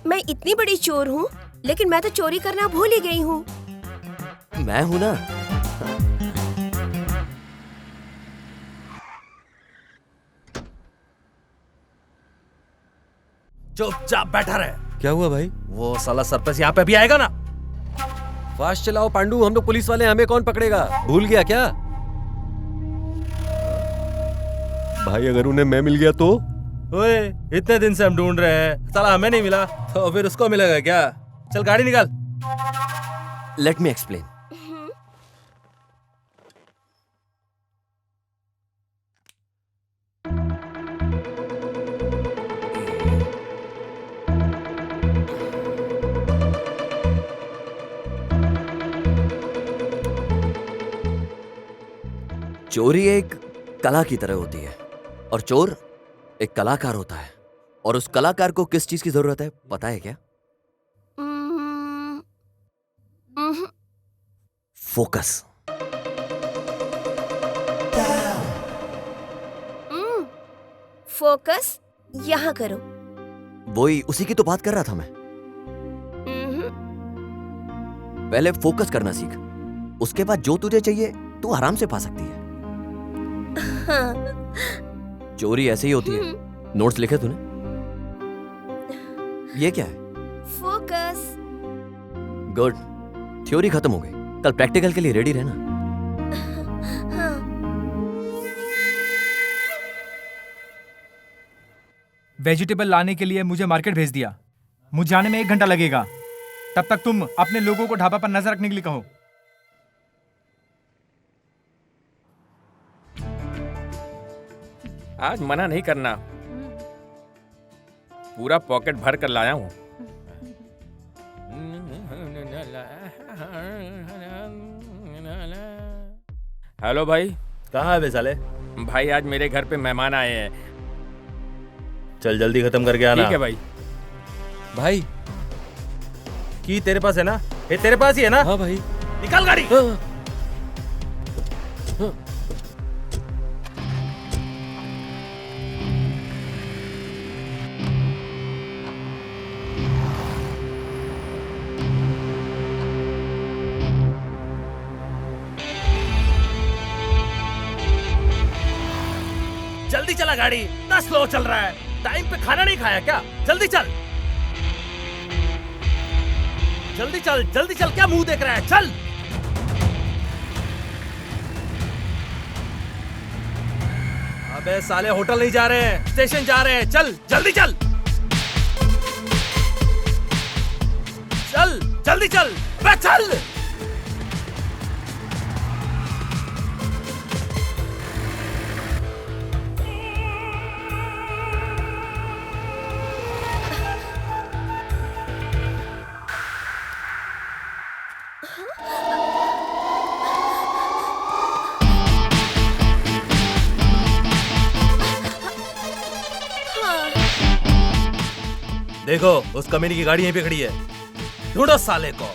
मैं इतनी बड़ी चोर हूँ, लेकिन मैं तो चोरी करना भूल ही गई हूँ। मैं हूं ना। चुपचाप बैठा रहे। क्या हुआ भाई? वो साला सरपंच यहाँ पे भी आएगा ना। फास्ट चलाओ पांडू, हम लोग पुलिस वाले, हमें कौन पकड़ेगा? भूल गया क्या? भाई अगर उन्हें मैं मिल गया तो? ओए, इतने दिन से हम ढूंढ रहे हैं, साला हमें नहीं मिला तो फिर उसको मिलेगा क्या? चल गाड़ी निकाल। Let me explain. चोरी एक कला की तरह होती है और चोर एक कलाकार होता है। और उस कलाकार को किस चीज की जरूरत है पता है क्या? फोकस। फोकस यहाँ करो। वही उसी की तो बात कर रहा था मैं। पहले फोकस करना सीख, उसके बाद जो तुझे चाहिए तू आराम से पा सकती है। चोरी ऐसे ही होती है। नोट्स लिखे तूने? ये क्या है? फोकस। गुड, थ्योरी खत्म हो गई, कल प्रैक्टिकल के लिए रेडी रहना। वेजिटेबल लाने के लिए मुझे मार्केट भेज दिया। मुझे जाने में 1 घंटा लगेगा। तब तक तुम अपने लोगों को ढाबा पर नजर रखने के लिए कहो। आज मना नहीं करना, पूरा पॉकेट भर कर लाया हूँ। हेलो भाई। कहाँ है बे साले? भाई आज मेरे घर पे मेहमान आए हैं। चल जल्दी खत्म करके आना। ठीक है भाई। भाई की तेरे पास है ना? ये तेरे पास ही है ना? हाँ भाई। निकाल गाड़ी। जल्दी चला गाड़ी, इतना स्लो चल रहा है। टाइम पे खाना नहीं खाया क्या? जल्दी चल, जल्दी चल, जल्दी चल। क्या मुंह देख रहा है? चल। अबे साले होटल नहीं जा रहे हैं, स्टेशन जा रहे हैं। चल जल्दी चल, चल जल्दी चल, बे चल। देखो उस कमीनी की गाड़ी यहीं पे खड़ी है, ढूंढो साले को।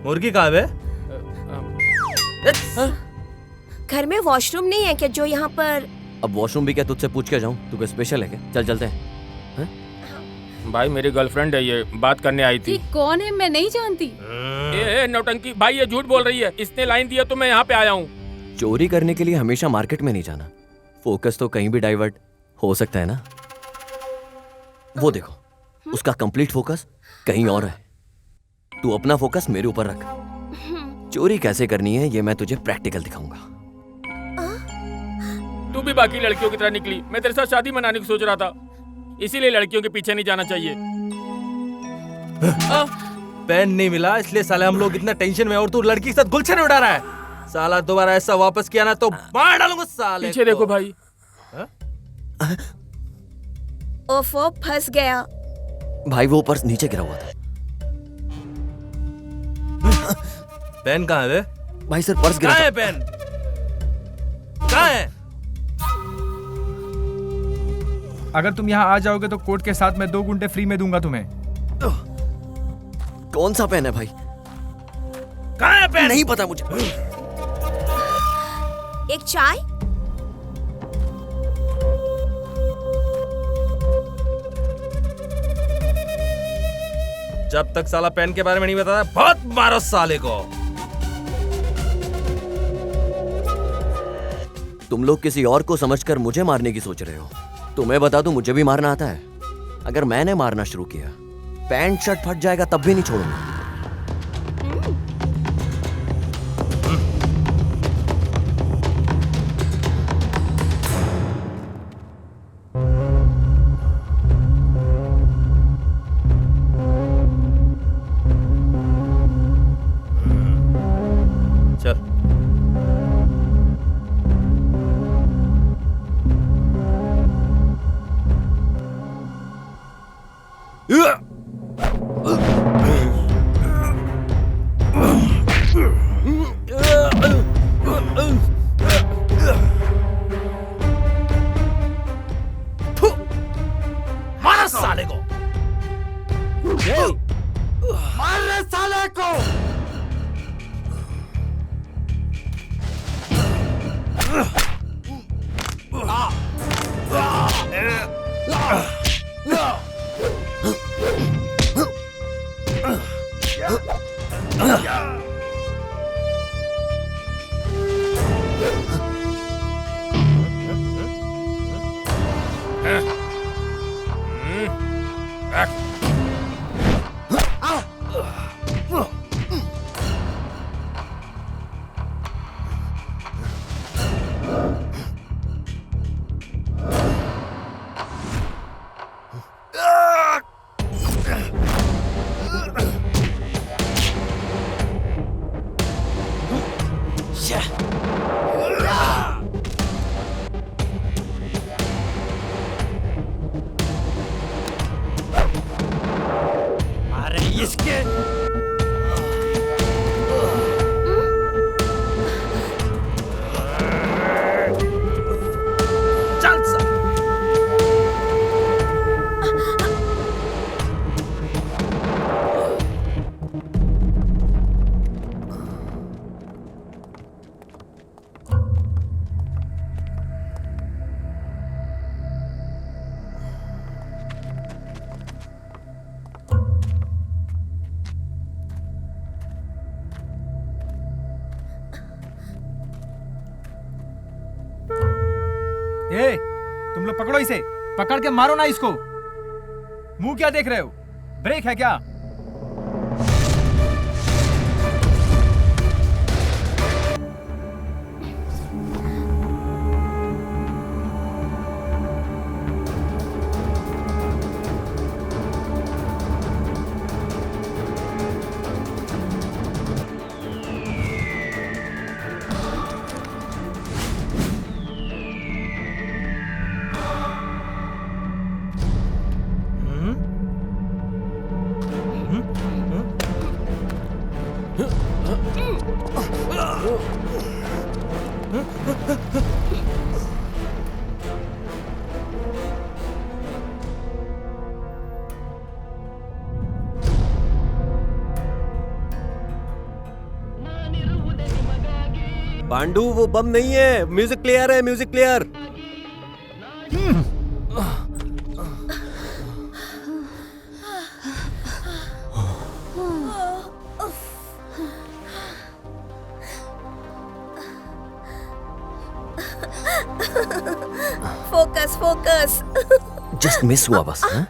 मुर्गी कहाँ है? घर में वॉशरूम नहीं है क्या जो यहाँ पर? अब वॉशरूम भी क्या तुझसे पूछ के जाऊं? तू क्या स्पेशल है क्या? चल चलते हैं। भाई मेरी गर्लफ्रेंड है, ये बात करने आई थी। ये कौन है? मैं नहीं जानती। ए नौटंकी भाई, ये झूठ बोल रही है। इसने लाइन दिया तो मैं यहाँ पे आया हूँ। चोरी करने के लिए हमेशा मार्केट में नहीं जाना। फोकस तो कहीं भी डाइवर्ट हो सकता है ना। वो देखो, उसका कंप्लीट फोकस कहीं और है। तू अपना फोकस मेरे ऊपर रख। चोरी कैसे करनी है ये मैं तुझे प्रैक्टिकल दिखाऊंगा। तू भी बाकी लड़कियों की तरह निकली। मैं तेरे साथ शादी मनाने की सोच रहा था, इसीलिए लड़कियों के पीछे नहीं जाना चाहिए। पेन नहीं मिला इसलिए साले हम लोग इतना टेंशन में, और तू लड़की के साथ गुलछन उड़ा रहा है। साला दोबारा ऐसा वापस किया ना तो मार डालूंगा साले। पीछे देखो भाई। ओफो, फंस गया। भाई वो पर्स नीचे गिरा हुआ था। पेन कहाँ है बे? भाई सर पर्स गिरा कहाँ था। है पेन? कहाँ है? अगर तुम यहाँ आ जाओगे तो कोर्ट के साथ मैं 2 घंटे फ्री में दूंगा तुम्हें। कौन सा पेन है भाई? कहाँ है पेन? नहीं पता मुझे। एक चाय। जब तक साला पेन के बारे में नहीं बताता बहुत मारो साले को। तुम लोग किसी और को समझकर मुझे मारने की सोच रहे हो। तुम्हें बता दूं मुझे भी मारना आता है। अगर मैंने मारना शुरू किया पैंट शर्ट फट जाएगा तब भी नहीं छोड़ूंगा। चल मारो साले को। मार रहे साले को। अरे इसके चल सा। ए, तुम लोग पकड़ो इसे, पकड़ के मारो ना इसको। मुंह क्या देख रहे हो? ब्रेक है क्या? पांडू वो बम नहीं है, म्यूजिक प्लेयर है, music player. Focus focus. Just miss हुआ बस। हाँ?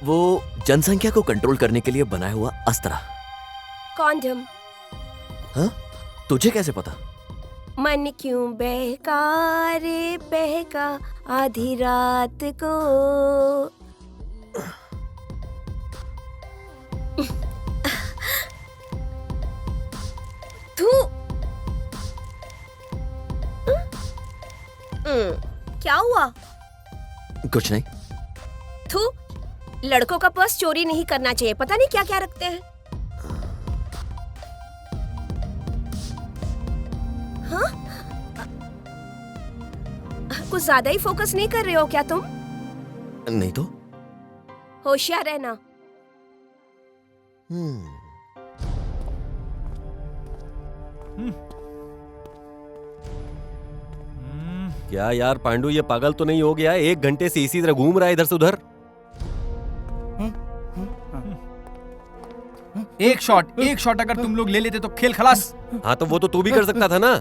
वो जनसंख्या को कंट्रोल करने के लिए बनाया हुआ अस्त्र। कॉन्डम। हाँ? तुझे कैसे पता? मन क्यों बहका रे बहका आधी रात को। तू क्या हुआ? कुछ नहीं। तू लड़कों का पर्स चोरी नहीं करना चाहिए, पता नहीं क्या क्या रखते हैं। हाँ? कुछ ज्यादा ही फोकस नहीं कर रहे हो क्या तुम? नहीं तो। होशियार रहना। क्या यार पांडु, ये पागल तो नहीं हो गया? 1 घंटे से इसी तरह घूम रहा है इधर से उधर। एक शॉट अगर तुम लोग ले लेते तो खेल खलास। हाँ तो वो तो तू भी कर सकता था ना।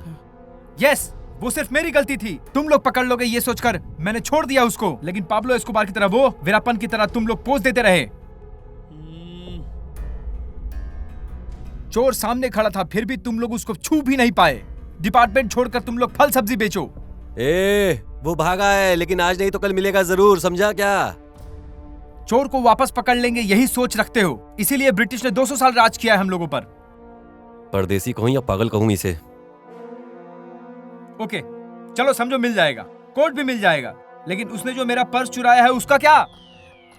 यस, वो सिर्फ मेरी गलती थी। तुम लोग पकड़ लोगे ये सोचकर मैंने छोड़ दिया उसको, लेकिन पाब्लो एस्कोबार की तरह वो वीरापन की तरह तुम लोग पोज देते रहे। चोर सामने खड़ा था फिर भी तुम लोग उसको छू भी नहीं पाए। डिपार्टमेंट छोड़कर तुम लोग फल सब्जी बेचो। वो भागा है, लेकिन आज नहीं तो कल मिलेगा जरूर, समझा क्या? चोर को वापस पकड़ लेंगे यही सोच रखते हो, इसीलिए ब्रिटिश ने 200 साल राज किया है हम लोगों पर। परदेसी कहूं या पागल कहूं इसे? ओके चलो समझो, मिल जाएगा, कोर्ट भी मिल जाएगा, लेकिन उसने जो मेरा पर्स चुराया है उसका क्या?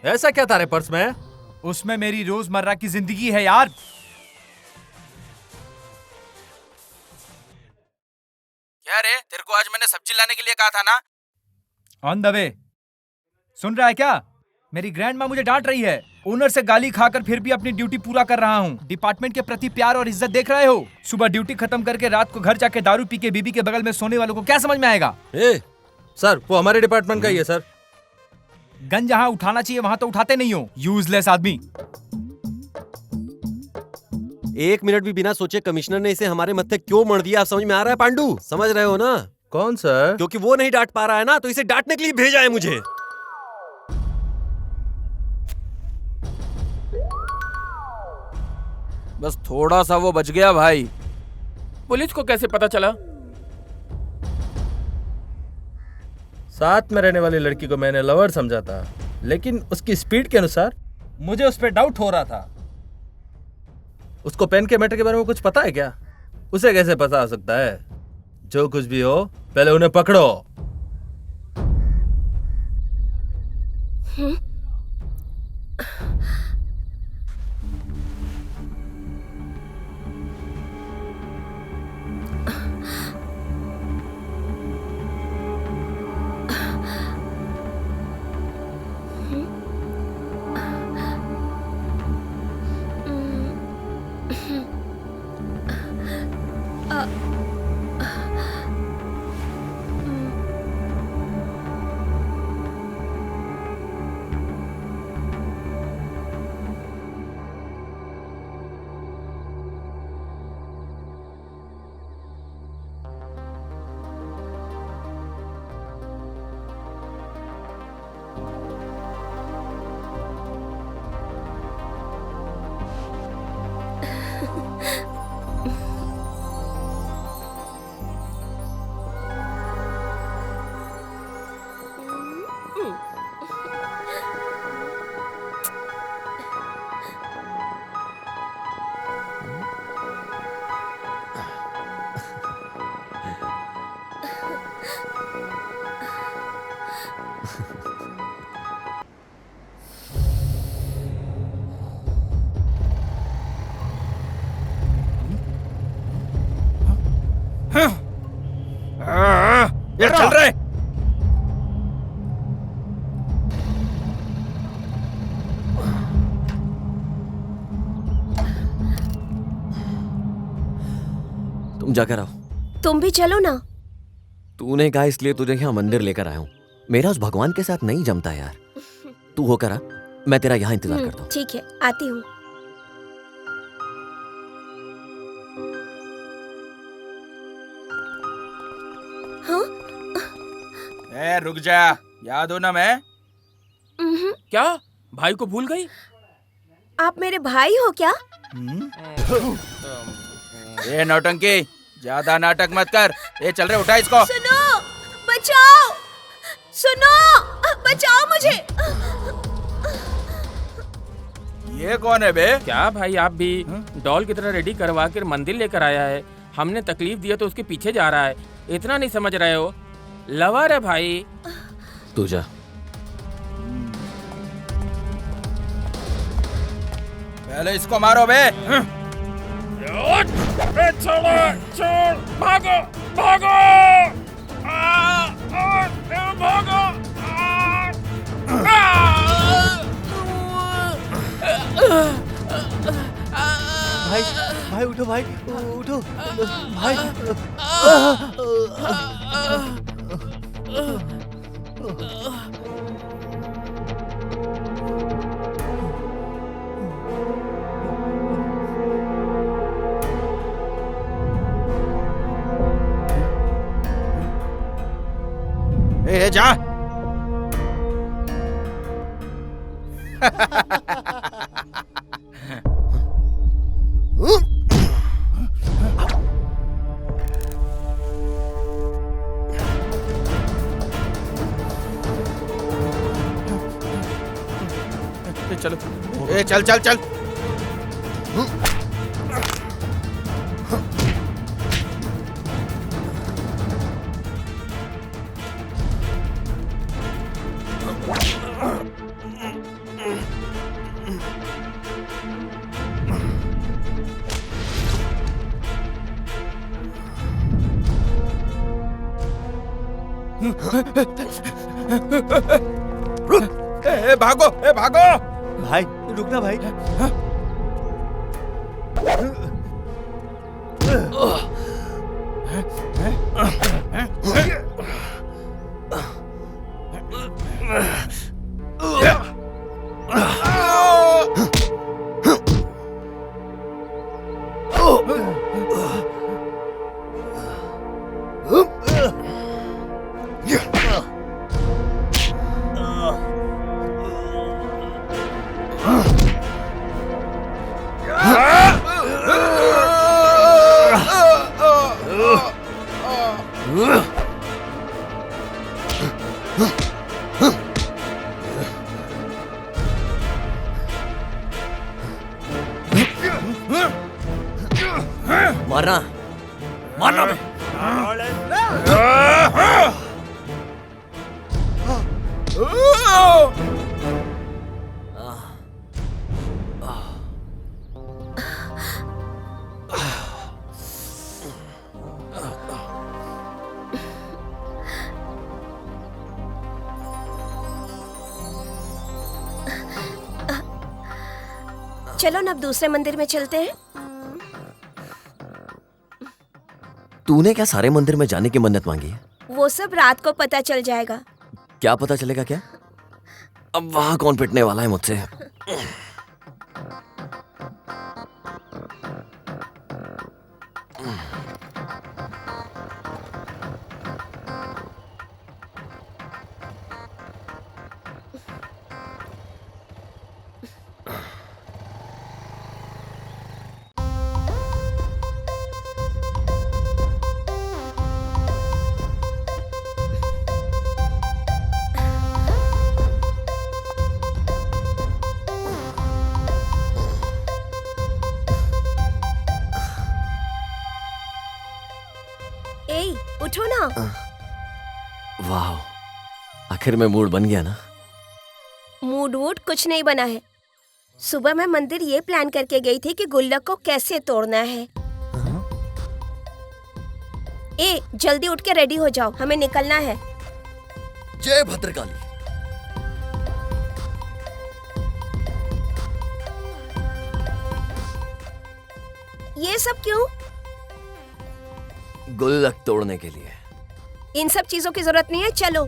ऐसा क्या तारे पर्स में? उसमें मेरी रोजमर्रा की जिंदगी है यार। क्या रे, तेरे को आज मैंने सब्जी लाने के लिए कहा था ना? On the way. सुन रहा है क्या? मेरी ग्रैंड माँ मुझे डांट रही है। ओनर से गाली खाकर फिर भी अपनी ड्यूटी पूरा कर रहा हूँ। डिपार्टमेंट के प्रति प्यार और इज्जत देख रहे हो? सुबह ड्यूटी खत्म करके रात को घर जाके दारू पी के बीबी के बगल में सोने वालों को क्या समझ में आएगा? सर वो हमारे डिपार्टमेंट का ही है सर। गन जहाँ उठाना चाहिए वहाँ तो उठाते नहीं हो, यूजलेस आदमी। 1 मिनट भी बिना सोचे कमिश्नर ने इसे हमारे मत्थे क्यों मर दिया, आप समझ में आ रहा है पांडु? समझ रहे हो ना? कौन सर? क्योंकि वो नहीं डांट पा रहा है ना, तो इसे डांटने के लिए भेजा है मुझे। बस थोड़ा सा वो बच गया भाई। पुलिस को कैसे पता चला? साथ में रहने वाली लड़की को मैंने लवर समझा था, लेकिन उसकी स्पीड के अनुसार मुझे उस पर डाउट हो रहा था। उसको पेन के मैटर के बारे में कुछ पता है क्या? उसे कैसे पता हो सकता है? जो कुछ भी हो पहले उन्हें पकड़ो। ये चल रहे। तुम जाकर आओ। तुम भी चलो ना। तूने कहा इसलिए तुझे यहाँ मंदिर लेकर आया हूँ। मेरा उस भगवान के साथ नहीं जमता यार। तू होकर आ, मैं तेरा यहाँ इंतजार करता हूँ। ठीक है, आती हूँ। ए, रुक जा, याद हो ना मैं? क्या भाई को भूल गई? आप मेरे भाई हो क्या? ए नौटंकी, ज्यादा नाटक मत कर। ए चल रहे, उठा इसको। सुनो, बचाओ, सुनो, बचाओ मुझे। ये कौन है बे? क्या भाई आप भी डॉल की तरह रेडी करवा कर मंदिर लेकर आया है। हमने तकलीफ दिया तो उसके पीछे जा रहा है। इतना नहीं समझ रहे हो? लवर है भाई। तू जा। पहले इसको मारो बे। छोड़ो, छोड़, भागो, भागो, भागो। भाई भाई उठो, भाई उठो भाई। ए जा। चलो, ए चल चल चल। ए भागो, ए भागो। भाई रुकना भाई। मारना मारना बे। चलो ना अब दूसरे मंदिर में चलते हैं। तूने क्या सारे मंदिर में जाने की मन्नत मांगी है? वो सब रात को पता चल जाएगा। क्या पता चलेगा क्या? अब वहां कौन पिटने वाला है मुझसे? उठो ना। वाह, आखिर में मूड बन गया ना। मूड वूड कुछ नहीं बना है। सुबह मैं मंदिर ये प्लान करके गई थी कि गुल्लक को कैसे तोड़ना है। ए जल्दी उठ के रेडी हो जाओ, हमें निकलना है। जय भद्रकाली। ये सब क्यों? गुल्लक तोड़ने के लिए। इन सब चीजों की जरूरत नहीं है, चलो।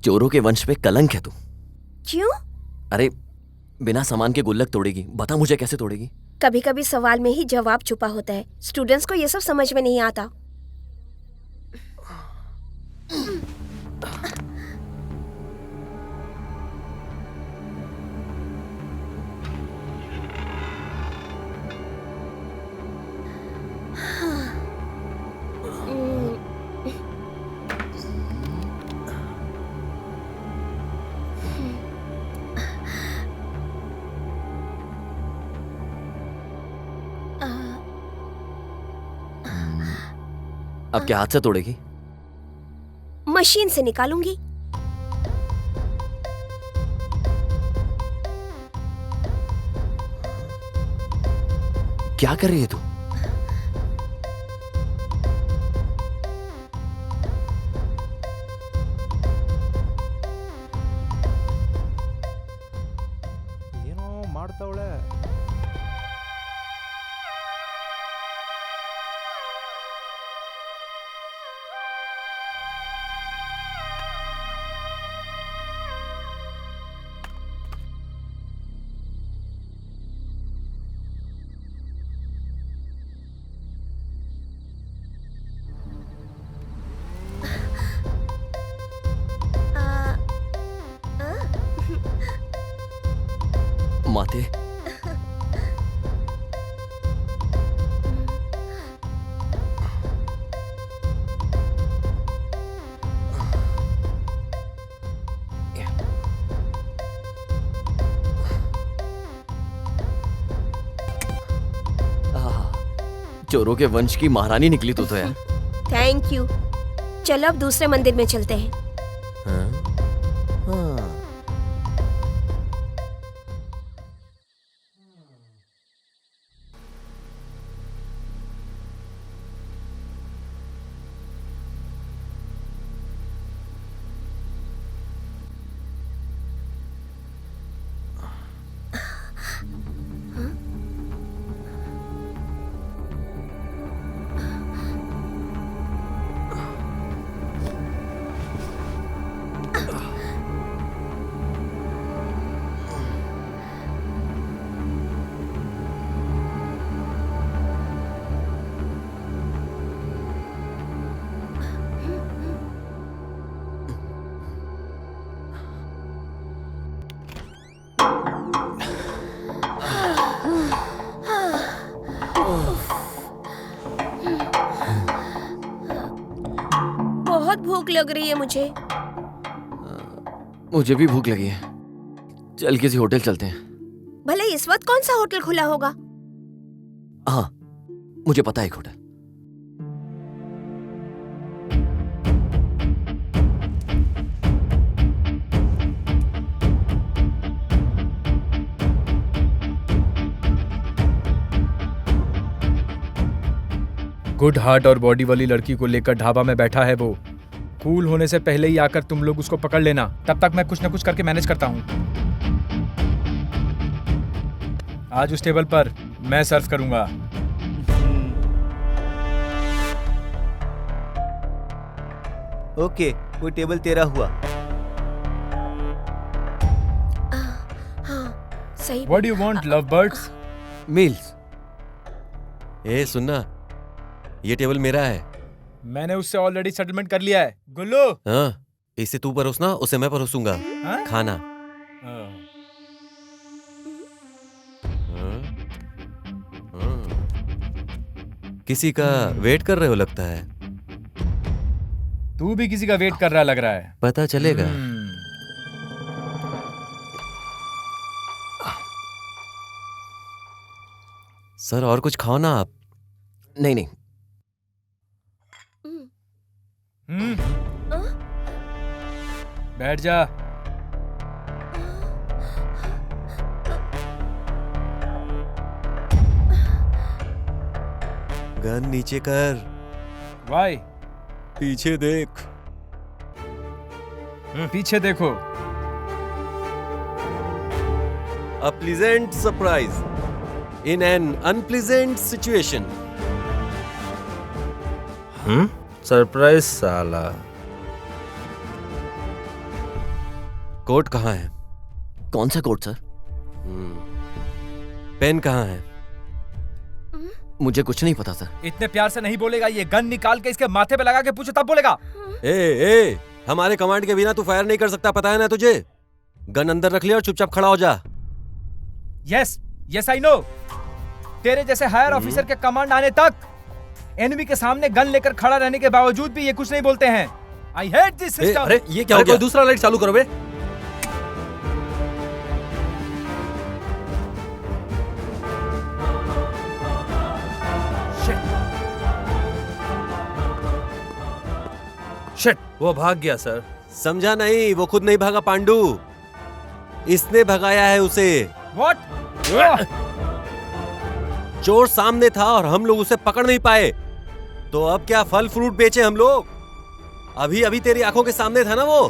चोरों के वंश पे कलंक है तू। क्यों? अरे बिना सामान के गुल्लक तोड़ेगी, बता मुझे कैसे तोड़ेगी? कभी कभी सवाल में ही जवाब छुपा होता है। स्टूडेंट्स को ये सब समझ में नहीं आता। अब क्या हाथ से तोड़ेगी? मशीन से निकालूंगी। क्या कर रही है तू? ಏನೋ ಮಾಡ್ತಾವಳೆ. माते चोरों के वंश की महारानी निकली तू तो यार। Thank you. चलो अब दूसरे मंदिर में चलते हैं। हाँ? हाँ। बहुत भूख लग रही है मुझे। मुझे भी भूख लगी है। चल किसी होटल चलते हैं। भले इस वक्त कौन सा होटल खुला होगा? हाँ मुझे पता है एक होटल। गुड हार्ट और बॉडी वाली लड़की को लेकर ढाबा में बैठा है वो। कूल होने से पहले ही आकर तुम लोग उसको पकड़ लेना। तब तक मैं कुछ न कुछ करके मैनेज करता हूँ। आज उस टेबल पर मैं सर्व करूंगा। ओके, वो टेबल तेरा हुआ। हाँ सही। What do you want, lovebirds? Meals. ए सुनना, ये टेबल मेरा है। मैंने उससे ऑलरेडी सेटलमेंट कर लिया है। गुल्लू। हाँ, इसे तू परोसना, उसे मैं परोसूंगा। हाँ? खाना। हाँ। हाँ? हाँ। किसी का वेट कर रहे हो लगता है। तू भी किसी का वेट कर रहा लग रहा है। पता चलेगा। सर और कुछ खाओ ना आप। नहीं नहीं। बैठ जा। गन नीचे कर। वाई? पीछे देख। पीछे देखो। A pleasant surprise in an unpleasant situation. Surprise साला। कोट कहाँ है? कौन सा कोट सर? पेन कहाँ है? मुझे कुछ नहीं पता सर। इतने प्यार से नहीं बोलेगा, ये गन निकाल के इसके माथे पे लगा के पूछो तब बोलेगा। ए, हमारे कमांड के बिना तू फायर नहीं कर सकता, पता है ना तुझे? गन अंदर रख ले और चुपचाप खड़ा हो जा। Yes yes I know. तेरे जैसे हायर ऑफिसर के कमांड आने तक एनिमी के सामने गन लेकर खड़ा रहने के बावजूद भी ये कुछ नहीं बोलते हैं। I hate this system. अरे ये क्या हो गया? दूसरा लाइट चालू करो बे। शिट, वो भाग गया सर। समझा नहीं, वो खुद नहीं भागा पांडू, इसने भगाया है उसे। व्हाट? चोर सामने था और हम लोग उसे पकड़ नहीं पाए, तो अब क्या फल फ्रूट बेचे हम लोग? अभी अभी तेरी आंखों के सामने था ना वो।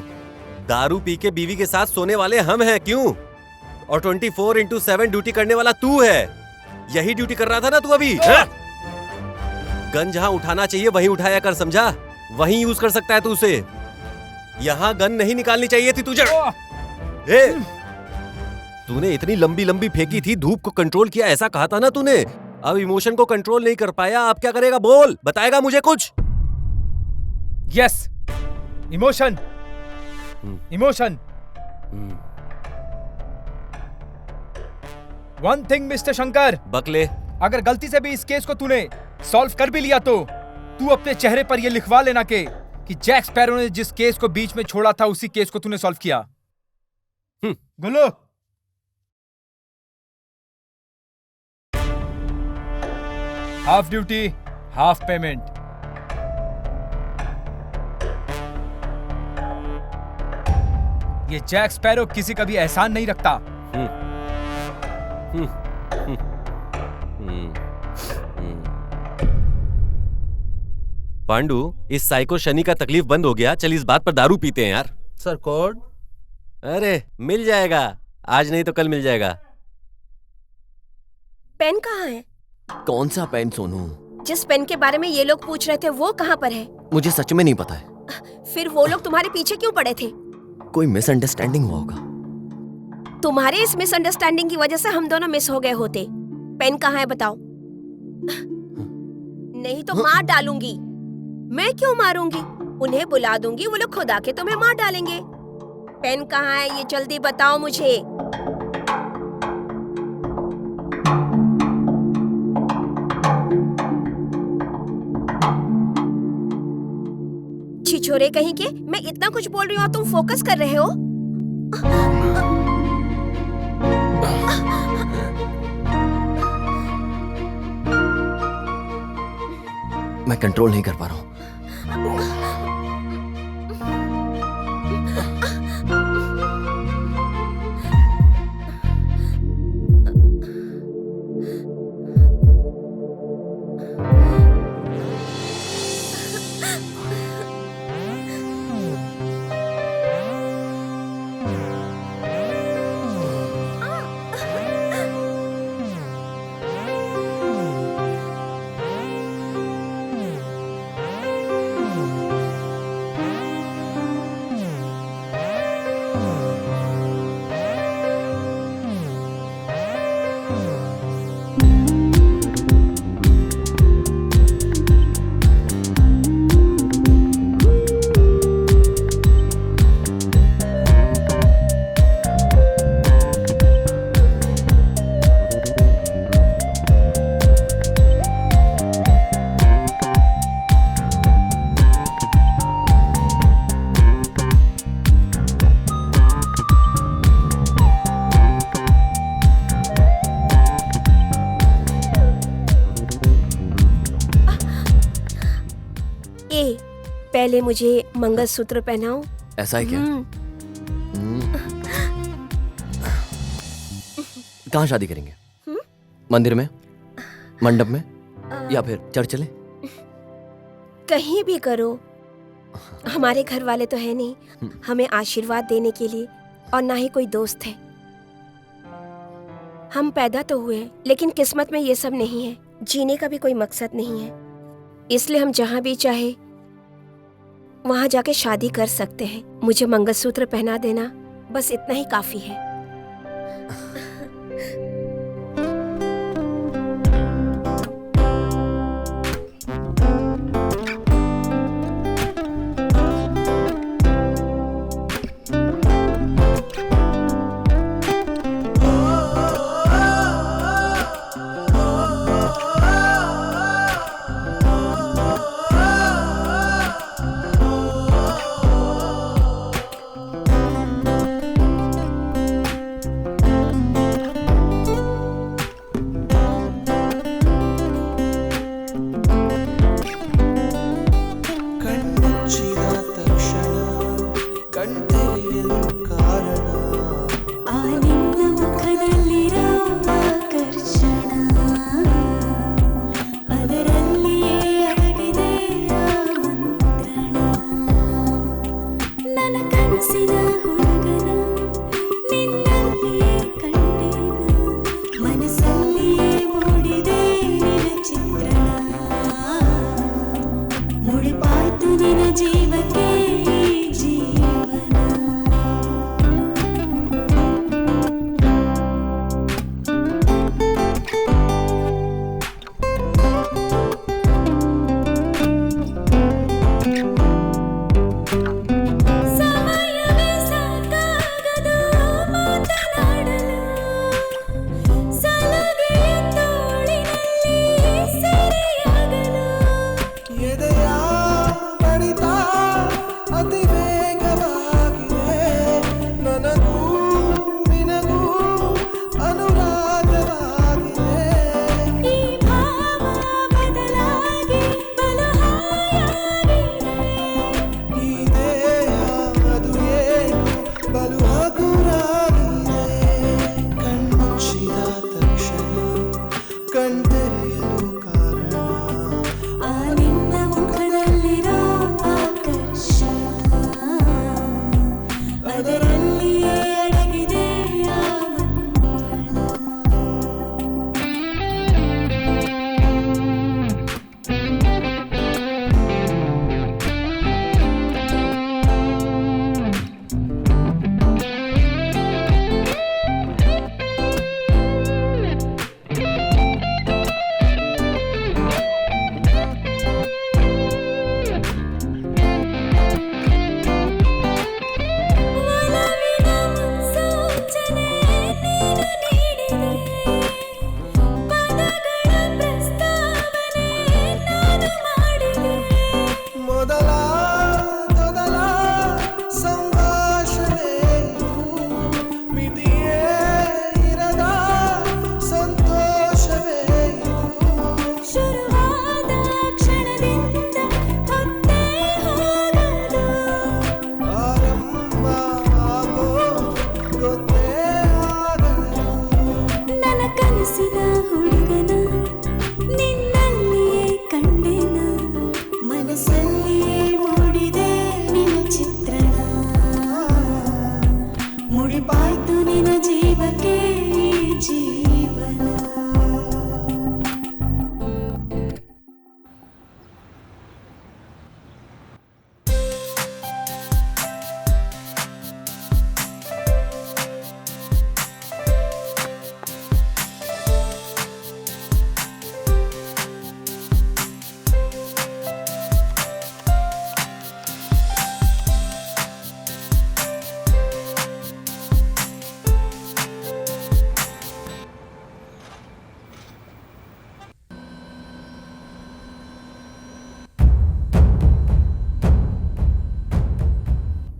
दारू पी के बीवी के साथ सोने वाले हम हैं, क्यों? और 24/7 ड्यूटी करने वाला तू है। यही ड्यूटी कर रहा था ना तू अभी? गन जहां उठाना चाहिए वहीं उठाया कर, समझा? वहीं यूज कर सकता है तू उसे। यहां गन नहीं निकालनी चाहिए थी तुझे। तूने इतनी लंबी लंबी फेंकी थी, धूप को कंट्रोल किया, ऐसा कहा था ना तूने। अब इमोशन को कंट्रोल नहीं कर पाया, अब क्या करेगा? बोल, बताएगा मुझे कुछ? Yes, emotion emotion. One thing mister Shankar, बकले, अगर गलती से भी इस केस को तूने सॉल्व कर भी लिया तो तू अपने चेहरे पर यह लिखवा लेना कि जैक स्पैरो ने जिस केस को बीच में छोड़ा था उसी केस को तूने सॉल्व किया। बोलो। Half duty half payment. ये जैक स्पैरो किसी का भी एहसान नहीं रखता। पांडू, इस साइको शनि का तकलीफ बंद हो गया, चल इस बात पर दारू पीते हैं यार। Sir code? अरे मिल जाएगा, आज नहीं तो कल मिल जाएगा। पेन कहाँ है? कौन सा पेन सोनू? जिस पेन के बारे में ये लोग पूछ रहे थे वो कहाँ पर है? मुझे सच में नहीं पता है। फिर वो लोग तुम्हारे पीछे क्यों पड़े थे? कोई मिसअंडरस्टैंडिंग हुआ होगा। तुम्हारे इस मिसअंडरस्टैंडिंग की वजह से हम दोनों मिस हो गए होते। पेन कहाँ है बताओ? नहीं तो मार डालूंगी। मैं क्यों मारूंगी? उन्हें बुला दूंगी, वो लोग खुद आके तुम्हें मार डालेंगे। पेन कहाँ है ये जल्दी बताओ मुझे। छिछोरे कहीं के, मैं इतना कुछ बोल रही हूँ और तुम फोकस कर रहे हो। मैं कंट्रोल नहीं कर पा रहा हूँ। पहले मुझे मंगलसूत्र पहनाओ। ऐसा है क्या? कहाँ शादी करेंगे? मंदिर में, मंडप में, या फिर चर्च चले? कहीं भी करो। हमारे घर वाले तो है नहीं हमें आशीर्वाद देने के लिए, और ना ही कोई दोस्त है। हम पैदा तो हुए लेकिन किस्मत में ये सब नहीं है, जीने का भी कोई मकसद नहीं है। इसलिए हम जहाँ भी चाहे वहाँ जाके शादी कर सकते हैं। मुझे मंगलसूत्र पहना देना, बस इतना ही काफी है।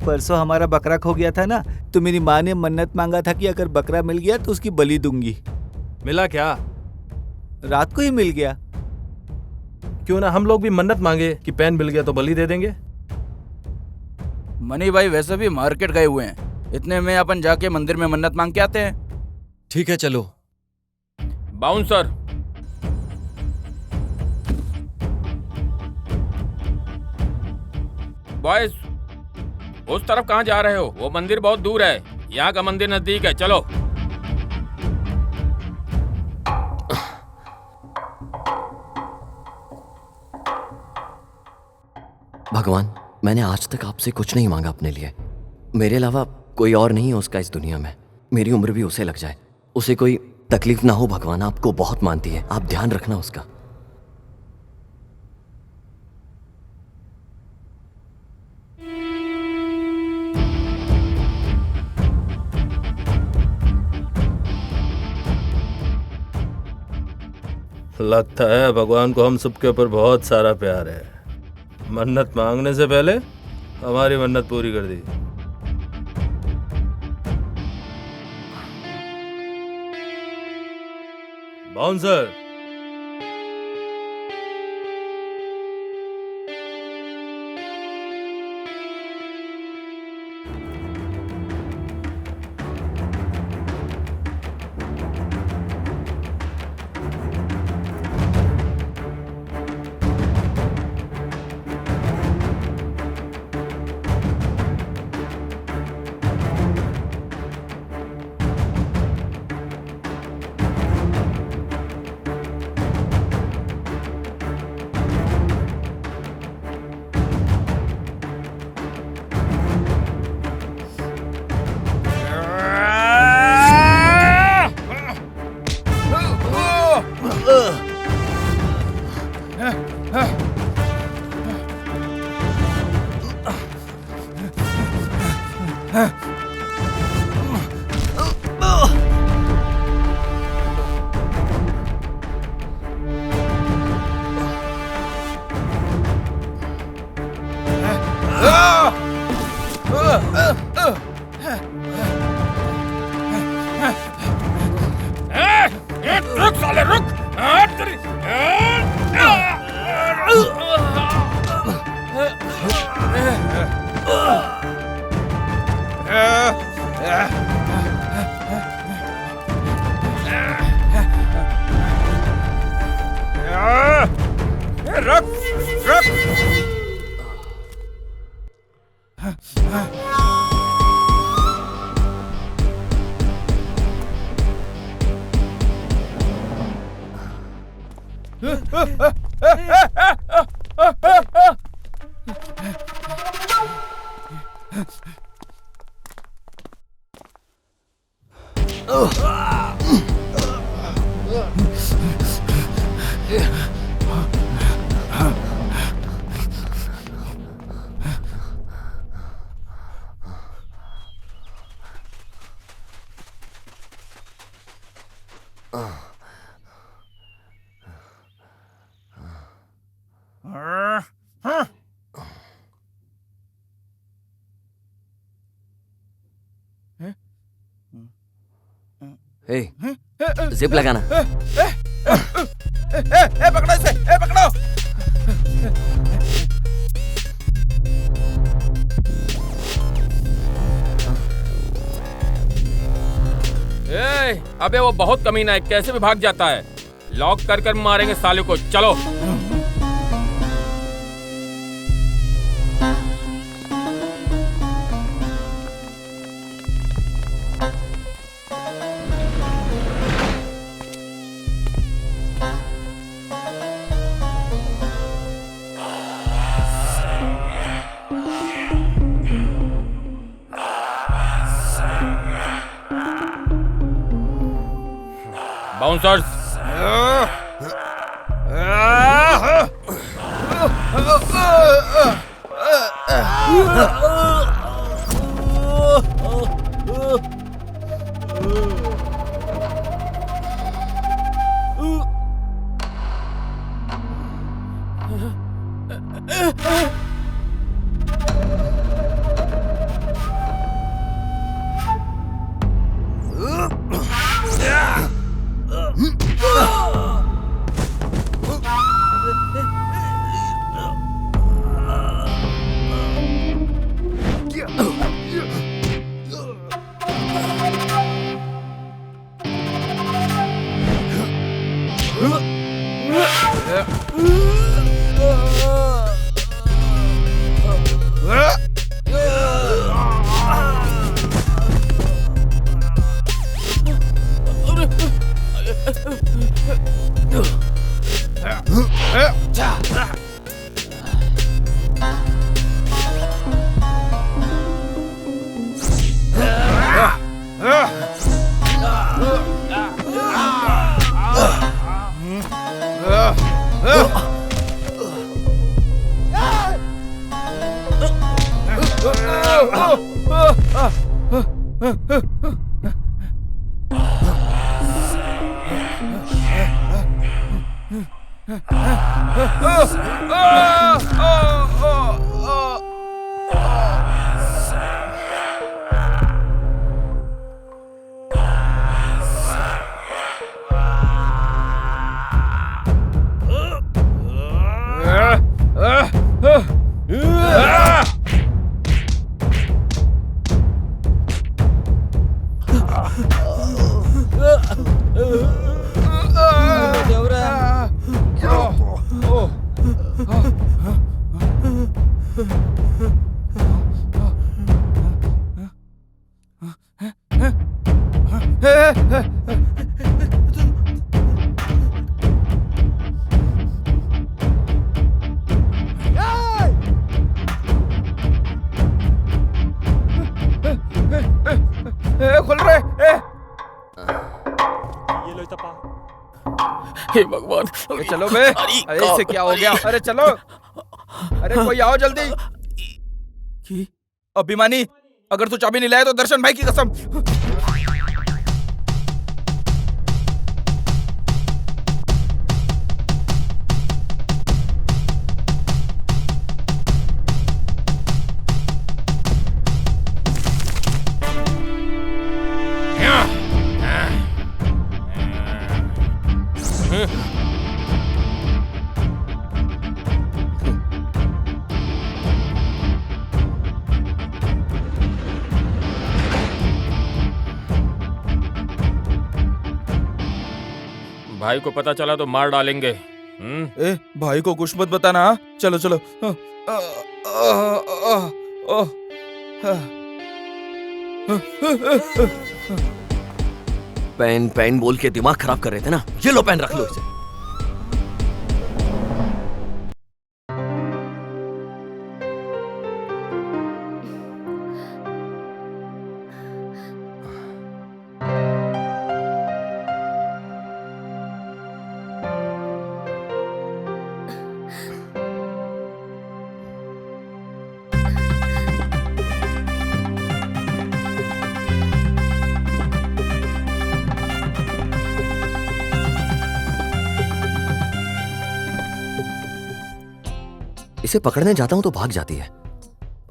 परसों हमारा बकरा खो गया था ना, तो मेरी माँ ने मन्नत मांगा था कि अगर बकरा मिल गया तो उसकी बलि दूंगी। मिला क्या? रात को ही मिल गया। क्यों ना हम लोग भी मन्नत मांगे कि पेन मिल गया तो बलि दे देंगे। मनी भाई वैसे भी मार्केट गए हुए हैं, इतने में अपन जाके मंदिर में मन्नत मांग के आते हैं। ठीक है चलो। बाउंसर, बॉयज, उस तरफ कहाँ जा रहे हो? वो मंदिर बहुत दूर है, यहाँ का मंदिर नजदीक है, चलो। भगवान, मैंने आज तक आपसे कुछ नहीं मांगा अपने लिए। मेरे अलावा कोई और नहीं है उसका इस दुनिया में। मेरी उम्र भी उसे लग जाए, उसे कोई तकलीफ ना हो। भगवान आपको बहुत मानती है, आप ध्यान रखना उसका। लगता है भगवान को हम सबके ऊपर बहुत सारा प्यार है। मन्नत मांगने से पहले हमारी मन्नत पूरी कर दी। बाउंसर, रुक साले रुक। रुक रुक। हे, जिप लगाना। पकड़ो इसे, पकड़ो। अबे वो बहुत कमीना है, कैसे भी भाग जाता है। लॉक कर कर मारेंगे साले को। चलो बाउंसर्स। खोल रहे हे भगवान, चलो बे। अरे इससे क्या हो गया? अरे चलो, अरे कोई आओ जल्दी। अभिमानी, अगर तू चाबी नहीं लाया तो दर्शन भाई की कसम। भाई को पता चला तो मार डालेंगे। ए भाई को कुछ मत बताना। चलो चलो। पेन पेन बोल के दिमाग खराब कर रहे थे ना, ये लो पेन रख लो इसे। इसे पकड़ने जाता हूं तो भाग जाती है।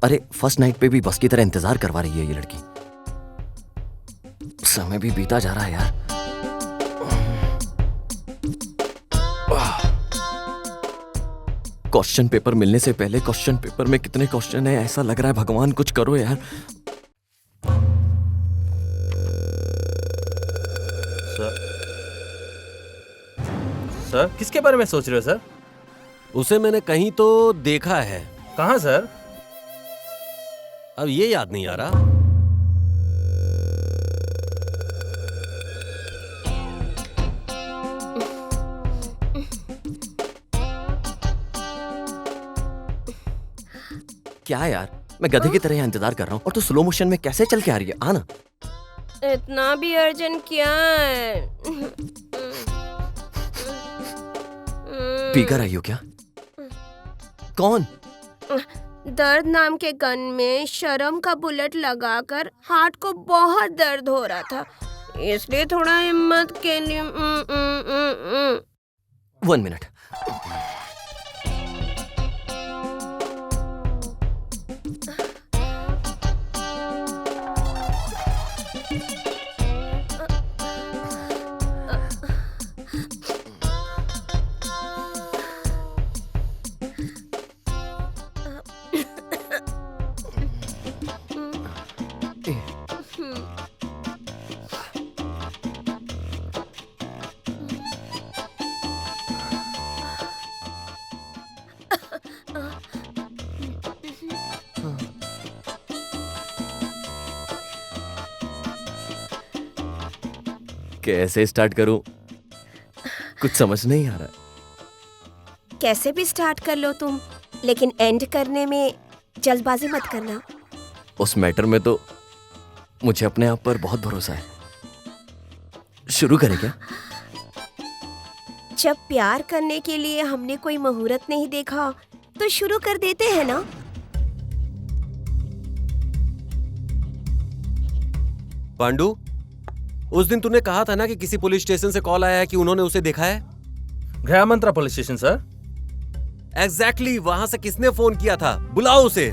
अरे फर्स्ट नाइट पे भी बस की तरह इंतजार करवा रही है ये लड़की। समय भी बीता जा रहा है यार। क्वेश्चन पेपर मिलने से पहले क्वेश्चन पेपर में कितने क्वेश्चन है, ऐसा लग रहा है भगवान कुछ करो यार। सर किसके बारे में सोच रहे हो सर? उसे मैंने कहीं तो देखा है। कहाँ सर? अब ये याद नहीं आ रहा। क्या यार, मैं गधे की तरह यहाँ इंतजार कर रहा हूँ और तू स्लो मोशन में कैसे चल के आ रही है? आना। इतना भी अर्जेंट क्या है? पीकर आई हो क्या? कौन? दर्द नाम के गन में शर्म का बुलेट लगाकर हार्ट को बहुत दर्द हो रहा था, इसलिए थोड़ा हिम्मत के लिए 1 मिनट। कैसे स्टार्ट करूं? कुछ समझ नहीं आ रहा। कैसे भी स्टार्ट कर लो तुम, लेकिन एंड करने में जल्दबाजी मत करना। उस मैटर में तो मुझे अपने आप पर बहुत भरोसा है। शुरू करें क्या? जब प्यार करने के लिए हमने कोई मुहूर्त नहीं देखा तो शुरू कर देते हैं ना। पांडु, उस दिन तूने कहा था ना कि किसी पुलिस स्टेशन से कॉल आया है कि उन्होंने उसे देखा है। गृहमंत्रा पुलिस स्टेशन सर। एग्जैक्टली, वहां से किसने फोन किया था? बुलाओ उसे।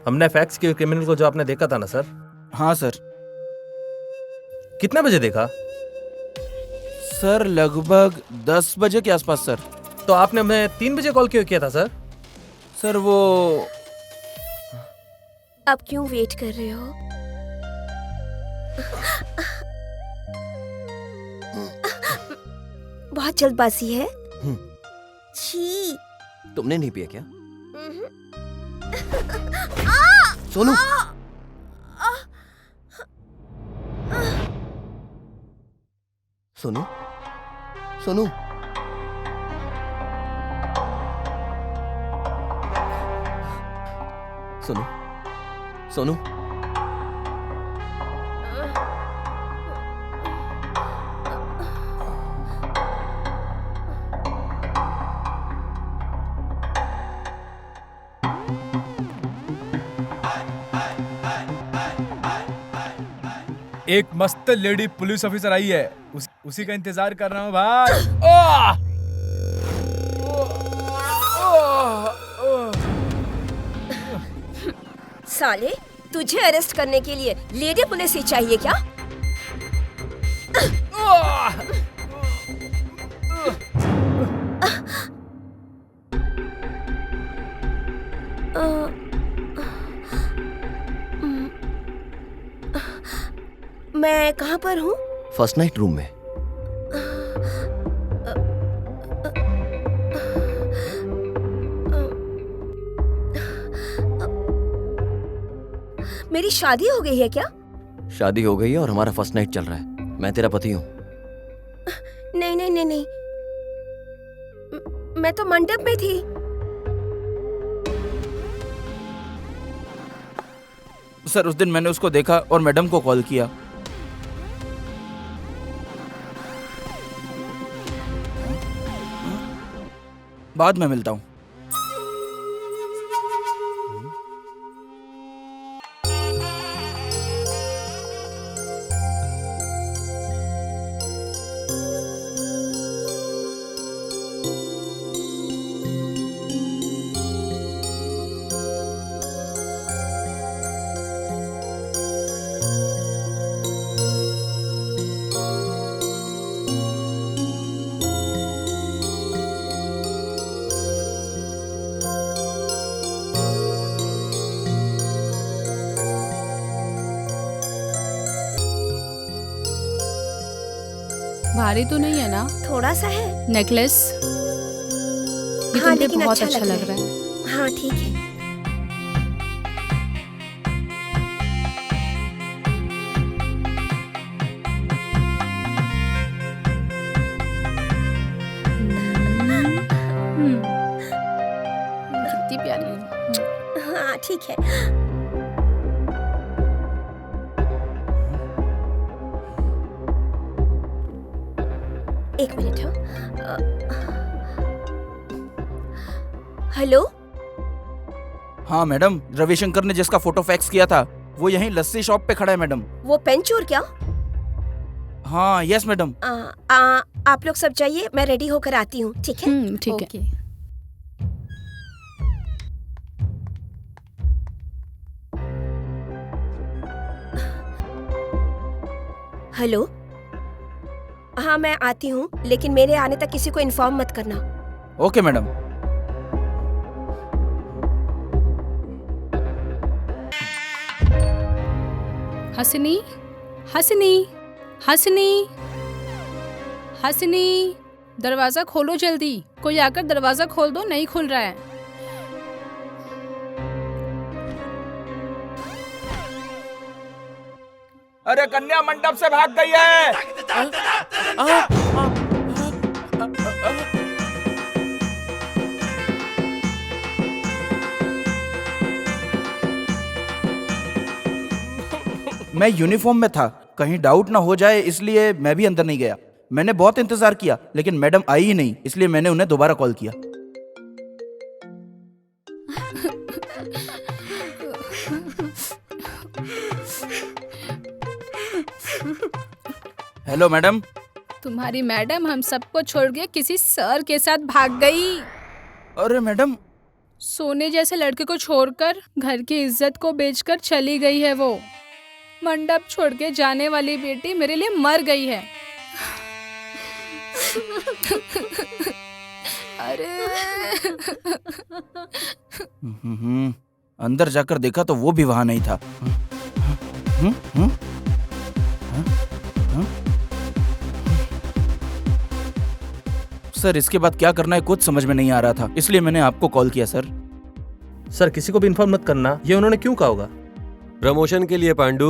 हमने फैक्स के क्रिमिनल को जो आपने देखा था ना सर। हाँ सर। कितने बजे देखा? सर लगभग 10 बजे के आसपास सर। तो आपने हमें 3 बजे कॉल क्यों किया था सर? सर वो अब क्यों वेट कर रहे हो? बहुत जल्दबाजी है। छी। तुमने नहीं पिया क्या? सोनू, सोनू, सोनू, सोनू, सोनू, एक मस्त लेडी पुलिस ऑफिसर आई है, उसी का इंतजार कर रहा हूँ भाई। साले, तुझे अरेस्ट करने के लिए लेडी पुलिस ही चाहिए क्या? मैं कहाँ पर हूँ? फर्स्ट नाइट रूम में। मेरी शादी हो गई है क्या? शादी हो गई है और हमारा फर्स्ट नाइट चल रहा है। मैं तेरा पति हूँ। नहीं नहीं नहीं नहीं, मैं तो मंडप में थी। सर उस दिन मैंने उसको देखा और मैडम को कॉल किया। बाद में मिलता हूँ। भारी तो नहीं है ना? थोड़ा सा है। नेकलेस ये हाँ, तुम पे लेकिन बहुत अच्छा अच्छा लग रहा है। हाँ ठीक है। कितनी प्यारी है। हाँ ठीक है। एक मिनट हो। हेलो। हाँ मैडम, रविशंकर ने जिसका फोटो फैक्स किया था वो यहीं लस्सी शॉप पे खड़ा है मैडम। वो पेन चोर क्या? हाँ यस मैडम। आप लोग सब जाइए, मैं रेडी होकर आती हूँ। ठीक है? ठीक है। हेलो। हाँ मैं आती हूँ, लेकिन मेरे आने तक किसी को इन्फॉर्म मत करना। Okay madam. हसनी, हसनी, हसनी, हसनी, दरवाजा खोलो जल्दी। कोई आकर दरवाजा खोल दो, नहीं खुल रहा है। अरे कन्या मंडप से भाग गई है। मैं यूनिफॉर्म में था, कहीं डाउट ना हो जाए इसलिए मैं भी अंदर नहीं गया। मैंने बहुत इंतजार किया लेकिन मैडम आई ही नहीं, इसलिए मैंने उन्हें दोबारा कॉल किया। Hello madam. तुम्हारी मैडम हम सबको छोड़ के किसी सर के साथ भाग गई। अरे मैडम, सोने जैसे लड़के को छोड़कर घर की इज्जत को बेचकर चली गई है वो। मंडप छोड़ के जाने वाली बेटी मेरे लिए मर गई है। अरे अंदर जाकर देखा तो वो भी वहां नहीं था। सर इसके बाद क्या करना है कुछ समझ में नहीं आ रहा था, इसलिए मैंने आपको कॉल किया। सर सर किसी को भी इन्फॉर्म मत करना, ये उन्होंने क्यों कहा होगा? प्रमोशन के लिए पांडू।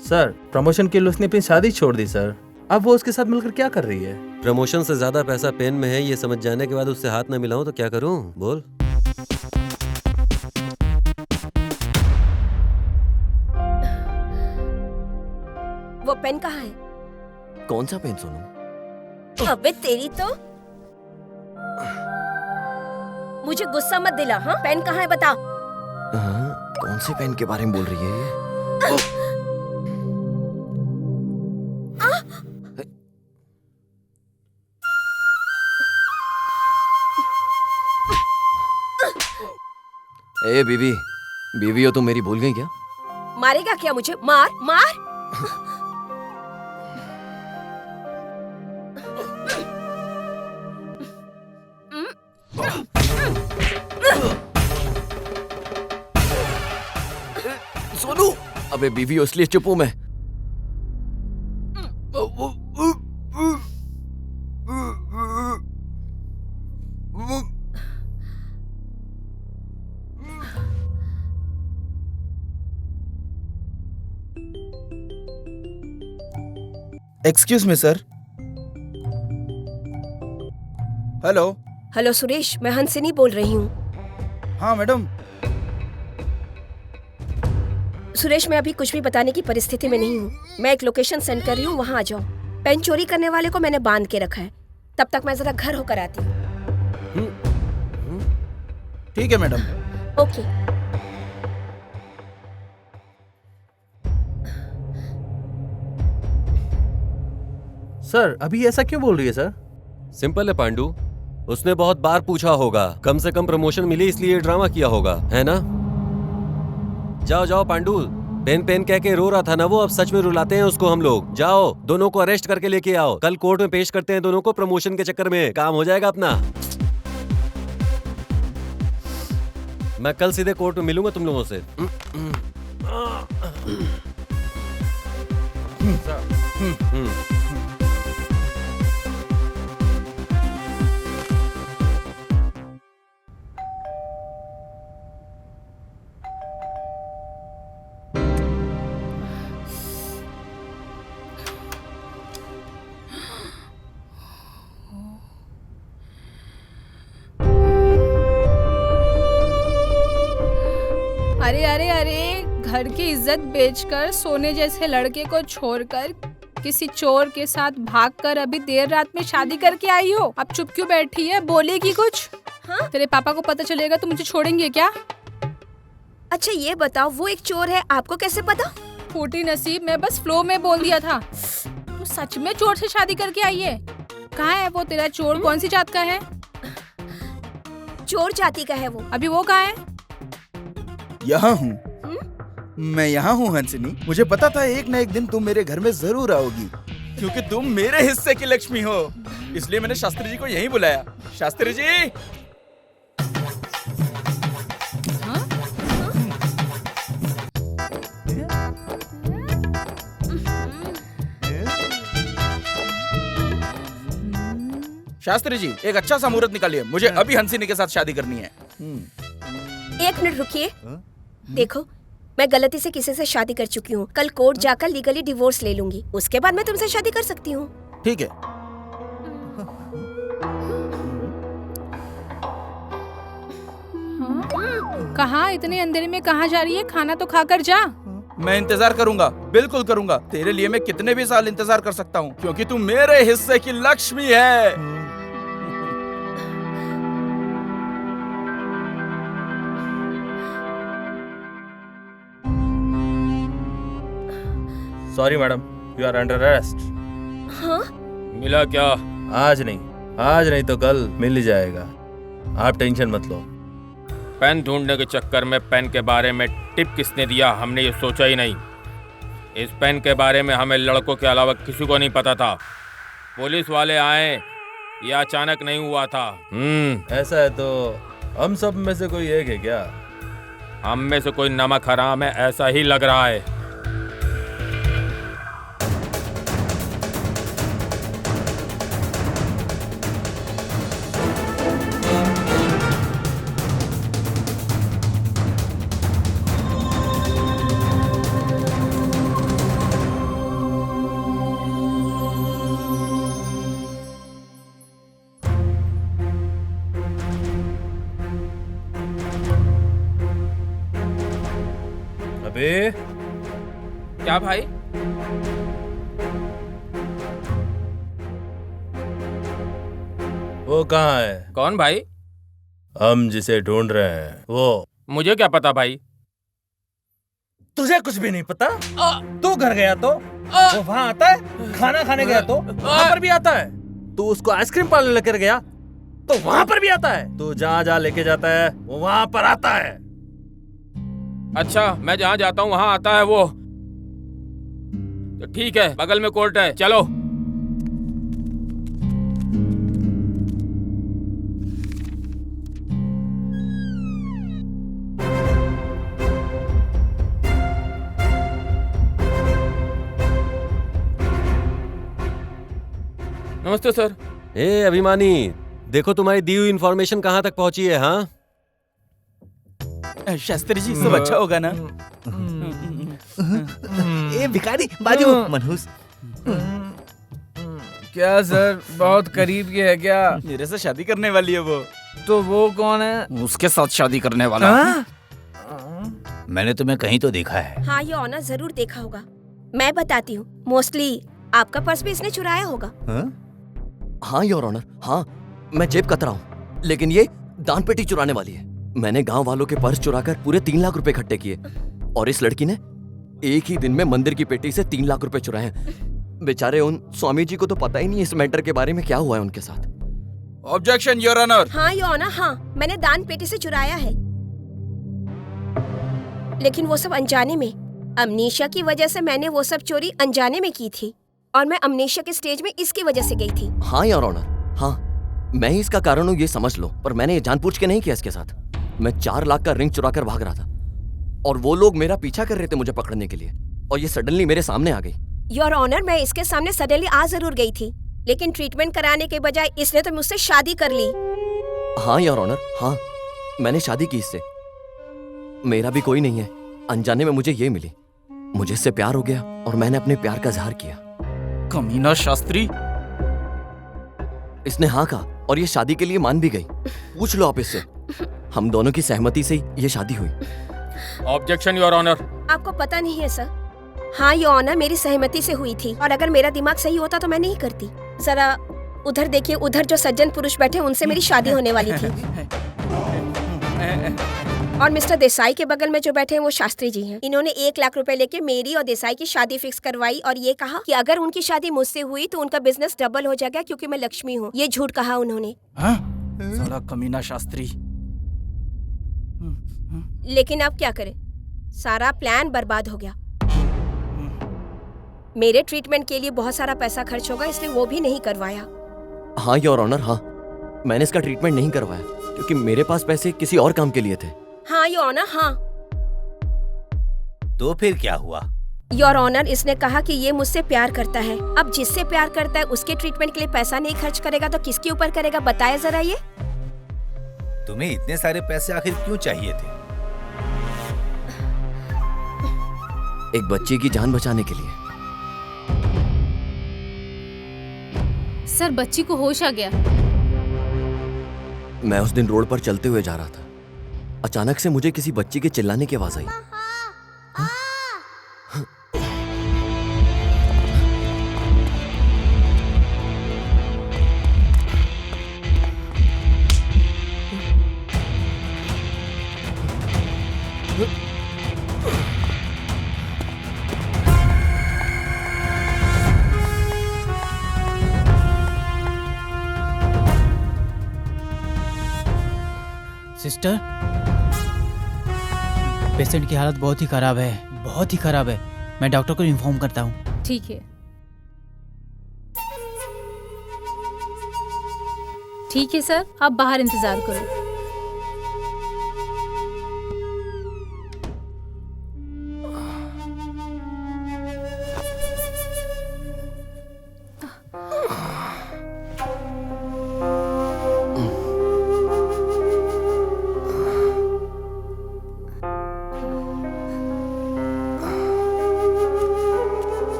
सर प्रमोशन के लिए उसने अपनी शादी छोड़ दी सर। अब वो उसके साथ मिलकर क्या कर रही है? प्रमोशन से ज्यादा पैसा पेन में है, ये समझ जाने के बाद उससे हाथ न मिलाऊं तो क्या करूं? बोल। वो पेन कहाँ है? कौन सा पेन सोनू? अबे तेरी तो। मुझे गुस्सा मत दिला। हाँ, पेन कहाँ है बता। कौन से पेन के बारे में बोल रही है ये? ए बीवी, बीवी हो तुम मेरी, भूल गई क्या? मारेगा क्या मुझे? मार मार। सोनू, अबे बीवी हो इसलिए चुप हूं मैं। Excuse me sir. Hello. Hello Suresh, मैं हंसिनी बोल रही हूँ। हाँ मैडम। सुरेश, मैं अभी कुछ भी बताने की परिस्थिति में नहीं हूँ। मैं एक लोकेशन सेंड कर रही हूँ, वहाँ आ जाओ। पेन चोरी करने वाले को मैंने बांध के रखा है, तब तक मैं जरा घर होकर आती हूँ। ठीक है मैडम। ओके। सर अभी ऐसा क्यों बोल रही है सर? सिंपल है पांडू, उसने बहुत बार पूछा होगा, कम से कम प्रमोशन मिली इसलिए ये ड्रामा किया होगा, है ना? जाओ जाओ पांडू, पेन पेन कह के रो रहा था ना वो, अब सच में रुलाते हैं उसको हम लोग। जाओ, दोनों को अरेस्ट करके लेके आओ, कल कोर्ट में पेश करते हैं दोनों को। प्रमोशन के चक्कर में काम हो जाएगा अपना। मैं कल सीधे कोर्ट में मिलूंगा तुम लोगों से। अरे अरे अरे, घर की इज्जत बेचकर सोने जैसे लड़के को छोड़कर किसी चोर के साथ भागकर अभी देर रात में शादी करके आई हो। अब चुप क्यों बैठी है? बोलेगी कुछ? हाँ? तेरे पापा को पता चलेगा तो मुझे छोड़ेंगे क्या? अच्छा ये बताओ, वो एक चोर है, आपको कैसे पता? फूटी नसीब, मैं बस फ्लो में बोल दिया था। तू सच में चोर से शादी करके आई है? कहाँ है वो तेरा चोर? कौन सी जात का है? चोर जाति का है वो। अभी वो कहाँ है? यहाँ हूँ मैं, यहाँ हूँ हंसिनी। मुझे पता था एक न एक दिन तुम मेरे घर में जरूर आओगी, क्योंकि तुम मेरे हिस्से की लक्ष्मी हो। इसलिए मैंने शास्त्री जी को यहीं बुलाया। शास्त्री जी। शास्त्री जी एक अच्छा सा मुहूर्त निकालिए, मुझे अभी हंसिनी के साथ शादी करनी है। 1 मिनट रुकिए। देखो, मैं गलती से किसी से शादी कर चुकी हूँ। कल कोर्ट जाकर लीगली डिवोर्स ले लूंगी, उसके बाद मैं तुमसे शादी कर सकती हूँ। ठीक है। कहाँ इतने अंधेरे में कहाँ जा रही है? खाना तो खाकर जा। मैं इंतजार करूंगा, बिल्कुल करूंगा। तेरे लिए मैं कितने भी साल इंतजार कर सकता हूँ, क्योंकि तू मेरे हिस्से की लक्ष्मी है। Sorry madam, you are under arrest. हाँ? मिला क्या? आज नहीं तो कल मिल ही जाएगा, आप टेंशन मत लो। पेन ढूंढने के चक्कर में पेन के बारे में टिप किसने दिया, हमने ये सोचा ही नहीं। इस पेन के बारे में हमें लड़कों के अलावा किसी को नहीं पता था। पुलिस वाले आए, ये अचानक नहीं हुआ था। ऐसा है तो हम सब में से कोई एक है क्या? हम में से कोई नमक हराम है, ऐसा ही लग रहा है। अबे क्या भाई? वो कहाँ है? कौन भाई? हम जिसे ढूंढ रहे हैं वो। मुझे क्या पता भाई। तुझे कुछ भी नहीं पता? तू घर गया तो वो वहाँ आता है, खाना खाने गया तो वहाँ पर भी आता है, तू उसको आइसक्रीम पार्लर लेकर गया तो वहाँ पर भी आता है, तू जहाँ लेके जाता है वो वहाँ पर आता है। अच्छा, मैं जहाँ जाता हूँ वहाँ आता है वो। तो ठीक है, बगल में कोर्ट है, चलो। नमस्ते सर। ए अभिमानी, देखो तुम्हारी दी हुई इंफॉर्मेशन कहाँ तक पहुंची है। हाँ शास्त्री जी, सब अच्छा होगा ना? ए भिखारी, बाजू मनहूस। क्या सर, बहुत करीब के है क्या? मेरे से शादी करने वाली है वो। तो वो कौन है? उसके साथ शादी करने वाला। मैंने तुम्हें कहीं तो देखा है। हाँ, ये ऑनर जरूर देखा होगा। मैं बताती हूँ, मोस्टली आपका पर्स भी इसने चुराया होगा। हाँ योर ऑनर, हाँ मैं जेब कतरा हूँ, लेकिन ये दान पेटी चुराने वाली है। मैंने गांव वालों के पर्स चुराकर पूरे 3 लाख रुपए इकट्ठे किए और इस लड़की ने एक ही दिन में मंदिर की पेटी से 3 लाख रुपए चुराए हैं। बेचारे उन स्वामी जी को तो पता ही नहीं इस मैटर के बारे में क्या हुआ है उनके साथ। Objection your honour. हाँ योर ऑनर, हाँ मैंने दान पेटी से चुराया है, लेकिन वो सब अनजाने में। अमनीशा की वजह से मैंने वो सब चोरी अनजाने में की थी और मैं अमनीशा के स्टेज में इसकी वजह से गई थी। हाँ योर ऑनर, हाँ मैं ही इसका कारण हूँ, ये समझ लो। पर मैंने ये जानबूझ के नहीं किया इसके साथ। मैं 4 लाख का रिंग चुरा कर भाग रहा था और वो लोग मेरा पीछा कर रहे थे मुझे पकड़ने के लिए, और ये सडनली मेरे सामने आ गई। योर ऑनर, मैं इसके सामने सडनली आ जरूर गई थी, लेकिन ट्रीटमेंट कराने के बजाय इसने तो मुझसे शादी कर ली। हाँ योर ऑनर, हाँ मैंने शादी की इससे। मेरा भी कोई नहीं है, अनजाने में मुझे ये मिली, मुझे इससे प्यार हो गया और मैंने अपने प्यार का इजहार किया। कमीना शास्त्री। इसने हाँ कहा और ये शादी के लिए मान भी गई। पूछ लो आप इससे, हम दोनों की सहमति से ये शादी हुई। Objection your honour. आपको पता नहीं है सर? हाँ योर ऑनर, मेरी सहमति से हुई थी, और अगर मेरा दिमाग सही होता तो मैं नहीं करती। जरा उधर देखिए, उधर जो सज्जन पुरुष बैठे उनसे मेरी शादी होने वाली थी। और मिस्टर देसाई के बगल में जो बैठे हैं वो शास्त्री जी हैं। इन्होंने 1 लाख रुपए लेके मेरी और देसाई की शादी फिक्स करवाई और ये कहा कि अगर उनकी शादी मुझसे हुई तो उनका बिजनेस डबल हो जाएगा क्योंकि मैं लक्ष्मी हूँ। ये झूठ कहा उन्होंने। साला कमीना शास्त्री। लेकिन अब क्या करें, सारा प्लान बर्बाद हो गया। मेरे ट्रीटमेंट के लिए बहुत सारा पैसा खर्च होगा, इसलिए वो भी नहीं करवाया। हाँ योर ऑनर, हाँ मैंने इसका ट्रीटमेंट नहीं करवाया क्योंकि मेरे पास पैसे किसी और काम के लिए थे। हाँ योर ऑनर, हाँ। तो फिर क्या हुआ? योर ऑनर, इसने कहा कि ये मुझसे प्यार करता है। अब जिससे प्यार करता है उसके ट्रीटमेंट के लिए पैसा नहीं खर्च करेगा तो किसके ऊपर करेगा, बताया जरा ये। तुम्हें इतने सारे पैसे आखिर क्यों चाहिए थे? एक बच्चे की जान बचाने के लिए। सर, बच्ची को होश आ गया। मैं उस दिन रोड पर चलते हुए जा रहा था। अचानक से मुझे किसी बच्ची के चिल्लाने की आवाज आई। सिस्टर, पेशेंट की हालत बहुत ही खराब है, बहुत ही खराब है। मैं डॉक्टर को इन्फॉर्म करता हूँ। ठीक है, ठीक है सर, आप बाहर इंतजार करो।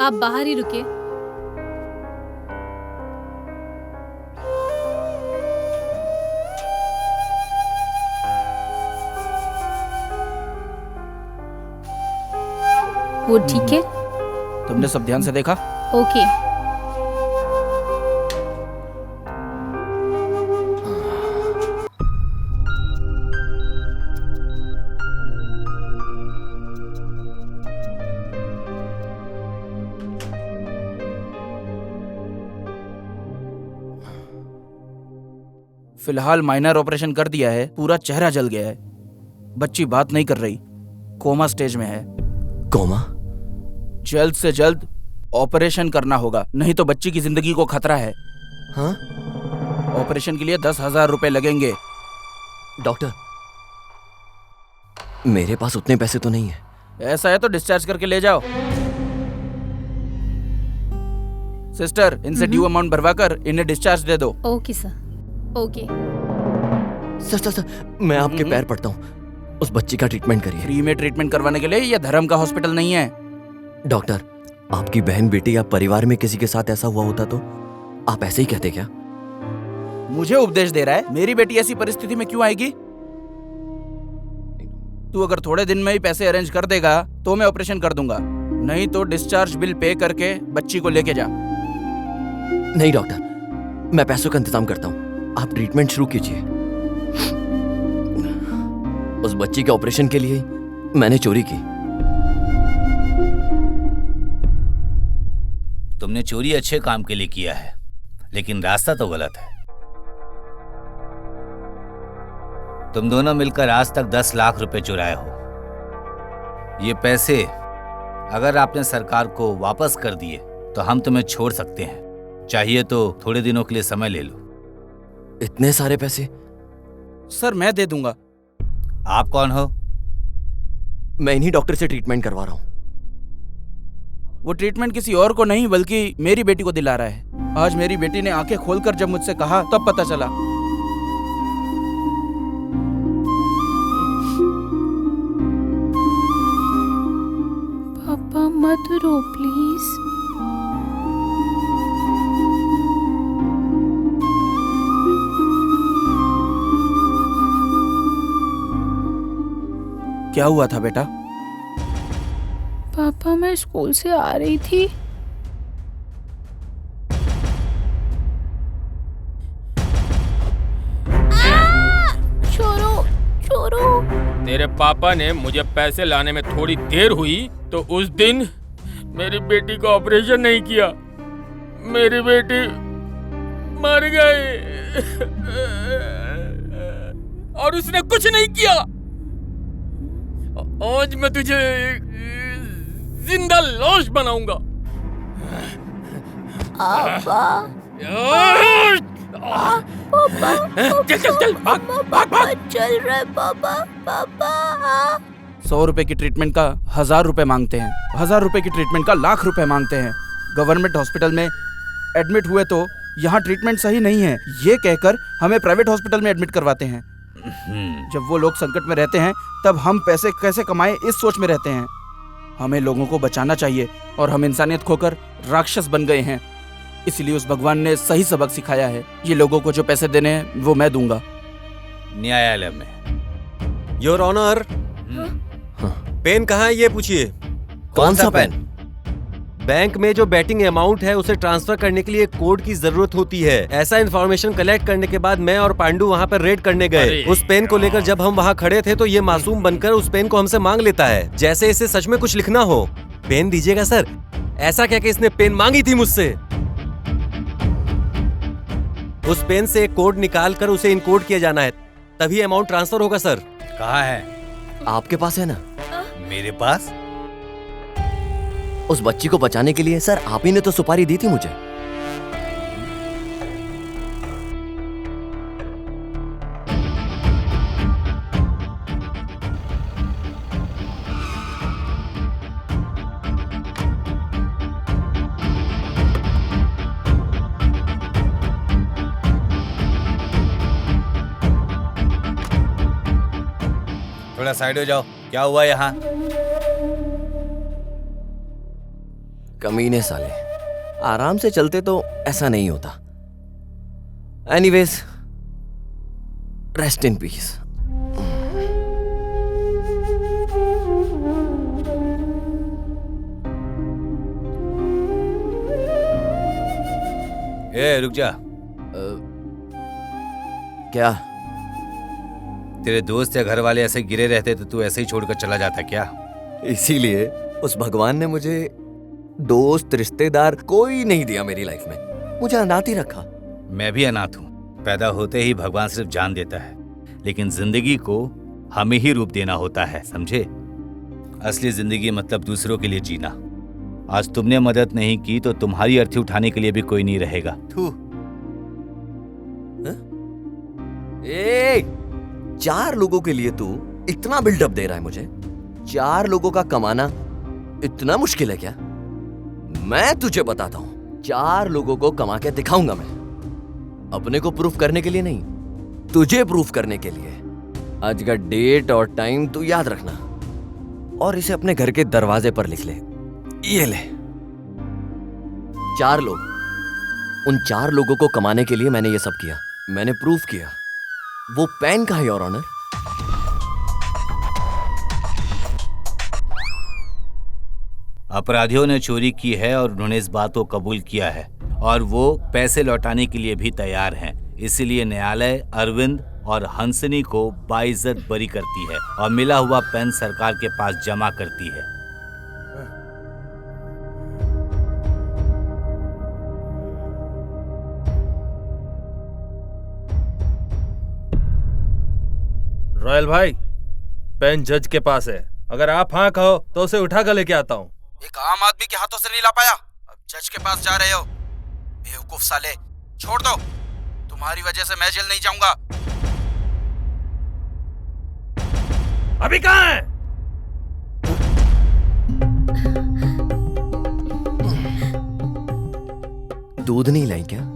आप बाहर ही रुके। वो ठीक है? तुमने सब ध्यान से देखा? ओके। फिलहाल माइनर ऑपरेशन कर दिया है, पूरा चेहरा जल गया है। बच्ची बात नहीं कर रही, कोमा स्टेज में है। कोमा? जल्द से जल्द ऑपरेशन करना होगा, नहीं तो बच्ची की जिंदगी को खतरा है। हाँ? ऑपरेशन के लिए 10,000 रुपए लगेंगे। डॉक्टर, मेरे पास उतने पैसे तो नहीं है। ऐसा है तो डिस्चार्ज करके ले जाओ। सिस्टर, इनसे ड्यू अमाउंट भरवाकर इन्हें डिस्चार्ज दे दो। Okay sir, okay. सर, मैं आपके पैर पड़ता हूँ, उस बच्ची का ट्रीटमेंट करिए। फ्री में ट्रीटमेंट करवाने के लिए यह धर्म का हॉस्पिटल नहीं है। डॉक्टर, आपकी बहन, बेटी या परिवार में किसी के साथ ऐसा हुआ होता तो आप ऐसे ही कहते क्या? मुझे उपदेश दे रहा है? मेरी बेटी ऐसी परिस्थिति में क्यों आएगी? तू अगर थोड़े दिन में ही पैसे अरेंज कर देगा तो मैं ऑपरेशन कर दूंगा, नहीं तो डिस्चार्ज बिल पे करके बच्ची को लेके जा। नहीं डॉक्टर, मैं पैसों का इंतजाम करता हूँ, आप ट्रीटमेंट शुरू कीजिए। उस बच्ची के ऑपरेशन के लिए मैंने चोरी की। तुमने चोरी अच्छे काम के लिए किया है, लेकिन रास्ता तो गलत है। तुम दोनों मिलकर आज तक 10 लाख रुपए चुराए हो। ये पैसे अगर आपने सरकार को वापस कर दिए तो हम तुम्हें छोड़ सकते हैं, चाहिए तो थोड़े दिनों के लिए समय ले लो। इतने सारे पैसे? सर, मैं दे दूंगा। आप कौन हो? मैं इन्हीं डॉक्टर से ट्रीटमेंट करवा रहा हूँ। वो ट्रीटमेंट किसी और को नहीं बल्कि मेरी बेटी को दिला रहा है। आज मेरी बेटी ने आंखें खोलकर जब मुझसे कहा तब पता चला। पापा मत रो प्लीज। क्या हुआ था बेटा? पापा, मैं स्कूल से आ रही थी, छोड़ो छोड़ो। तेरे पापा ने मुझे पैसे लाने में थोड़ी देर हुई तो उस दिन मेरी बेटी का ऑपरेशन नहीं किया, मेरी बेटी मर गई और उसने कुछ नहीं किया। आज मैं तुझे जिंदा लाश बनाऊंगा। चल चल चल भाग भाग भाग। चल रहे पापा पापा। 100 रुपए की ट्रीटमेंट का 1000 रुपए मांगते हैं, 1000 रुपए की ट्रीटमेंट का लाख रुपए मांगते हैं। गवर्नमेंट हॉस्पिटल में एडमिट हुए तो यहाँ ट्रीटमेंट सही नहीं है ये कहकर हमें प्राइवेट हॉस्पिटल में एडमिट करवाते हैं। जब वो लोग संकट में रहते हैं तब हम पैसे कैसे कमाएं इस सोच में रहते हैं। हमें लोगों को बचाना चाहिए और हम इंसानियत खोकर राक्षस बन गए हैं। इसलिए उस भगवान ने सही सबक सिखाया है। ये लोगों को जो पैसे देने हैं वो मैं दूंगा। न्यायालय में। योर ऑनर, पेन कहाँ है ये पूछिए। कौन सा पेन? बैंक में जो बैटिंग अमाउंट है उसे ट्रांसफर करने के लिए कोड की जरूरत होती है। ऐसा इन्फॉर्मेशन कलेक्ट करने के बाद मैं और पांडू वहाँ पर रेड करने गए। उस पेन को लेकर जब हम वहाँ खड़े थे तो ये मासूम बनकर उस पेन को हमसे मांग लेता है, जैसे इसे सच में कुछ लिखना हो। पेन दीजिएगा सर, ऐसा क्या कि इसने पेन मांगी थी मुझसे। उस पेन से एक कोड निकाल कर उसे इनकोड किया जाना है, तभी अमाउंट ट्रांसफर होगा सर। कहाँ है? आपके पास है ना? मेरे पास? उस बच्ची को बचाने के लिए सर आप ही ने तो सुपारी दी थी मुझे। थोड़ा साइड हो जाओ। क्या हुआ यहाँ? कमीने साले, आराम से चलते तो ऐसा नहीं होता। Anyways, rest in peace. ए रुक जा। क्या? तेरे दोस्त या घर वाले ऐसे गिरे रहते तो तू ऐसे ही छोड़कर चला जाता क्या? इसीलिए उस भगवान ने मुझे दोस्त रिश्तेदार कोई नहीं दिया मेरी लाइफ में, मुझे अनाथ ही रखा। मैं भी अनाथ हूँ। पैदा होते ही भगवान सिर्फ जान देता है, लेकिन जिंदगी को हमें ही रूप देना होता है, समझे? असली जिंदगी मतलब दूसरों के लिए जीना। आज तुमने मदद नहीं की तो तुम्हारी अर्थी उठाने के लिए भी कोई नहीं रहेगा। थू। 4 लोगों के लिए तू इतना बिल्डअप दे रहा है मुझे? 4 लोगों का कमाना इतना मुश्किल है क्या? मैं तुझे बताता हूं, 4 लोगों को कमा के दिखाऊंगा मैं। अपने को प्रूफ करने के लिए नहीं, तुझे प्रूफ करने के लिए। आज का डेट और टाइम तू याद रखना और इसे अपने घर के दरवाजे पर लिख ले। ये ले। 4 लोग, उन 4 लोगों को कमाने के लिए मैंने ये सब किया, मैंने प्रूफ किया। वो पेन कहाँ है योर ऑनर? अपराधियों ने चोरी की है और उन्होंने इस बात को कबूल किया है और वो पैसे लौटाने के लिए भी तैयार हैं। इसीलिए न्यायालय अरविंद और हंसनी को बाइज्जत बरी करती है और मिला हुआ पेन सरकार के पास जमा करती है। रॉयल भाई, पेन जज के पास है। अगर आप हाँ कहो तो उसे उठा कर लेके आता हूँ। एक आम आदमी के हाथों से नहीं ला पाया, अब जज के पास जा रहे हो? बेवकूफ साले, छोड़ दो। तुम्हारी वजह से मैं जेल नहीं जाऊंगा। अभी कहाँ है? दूध नहीं लाई क्या?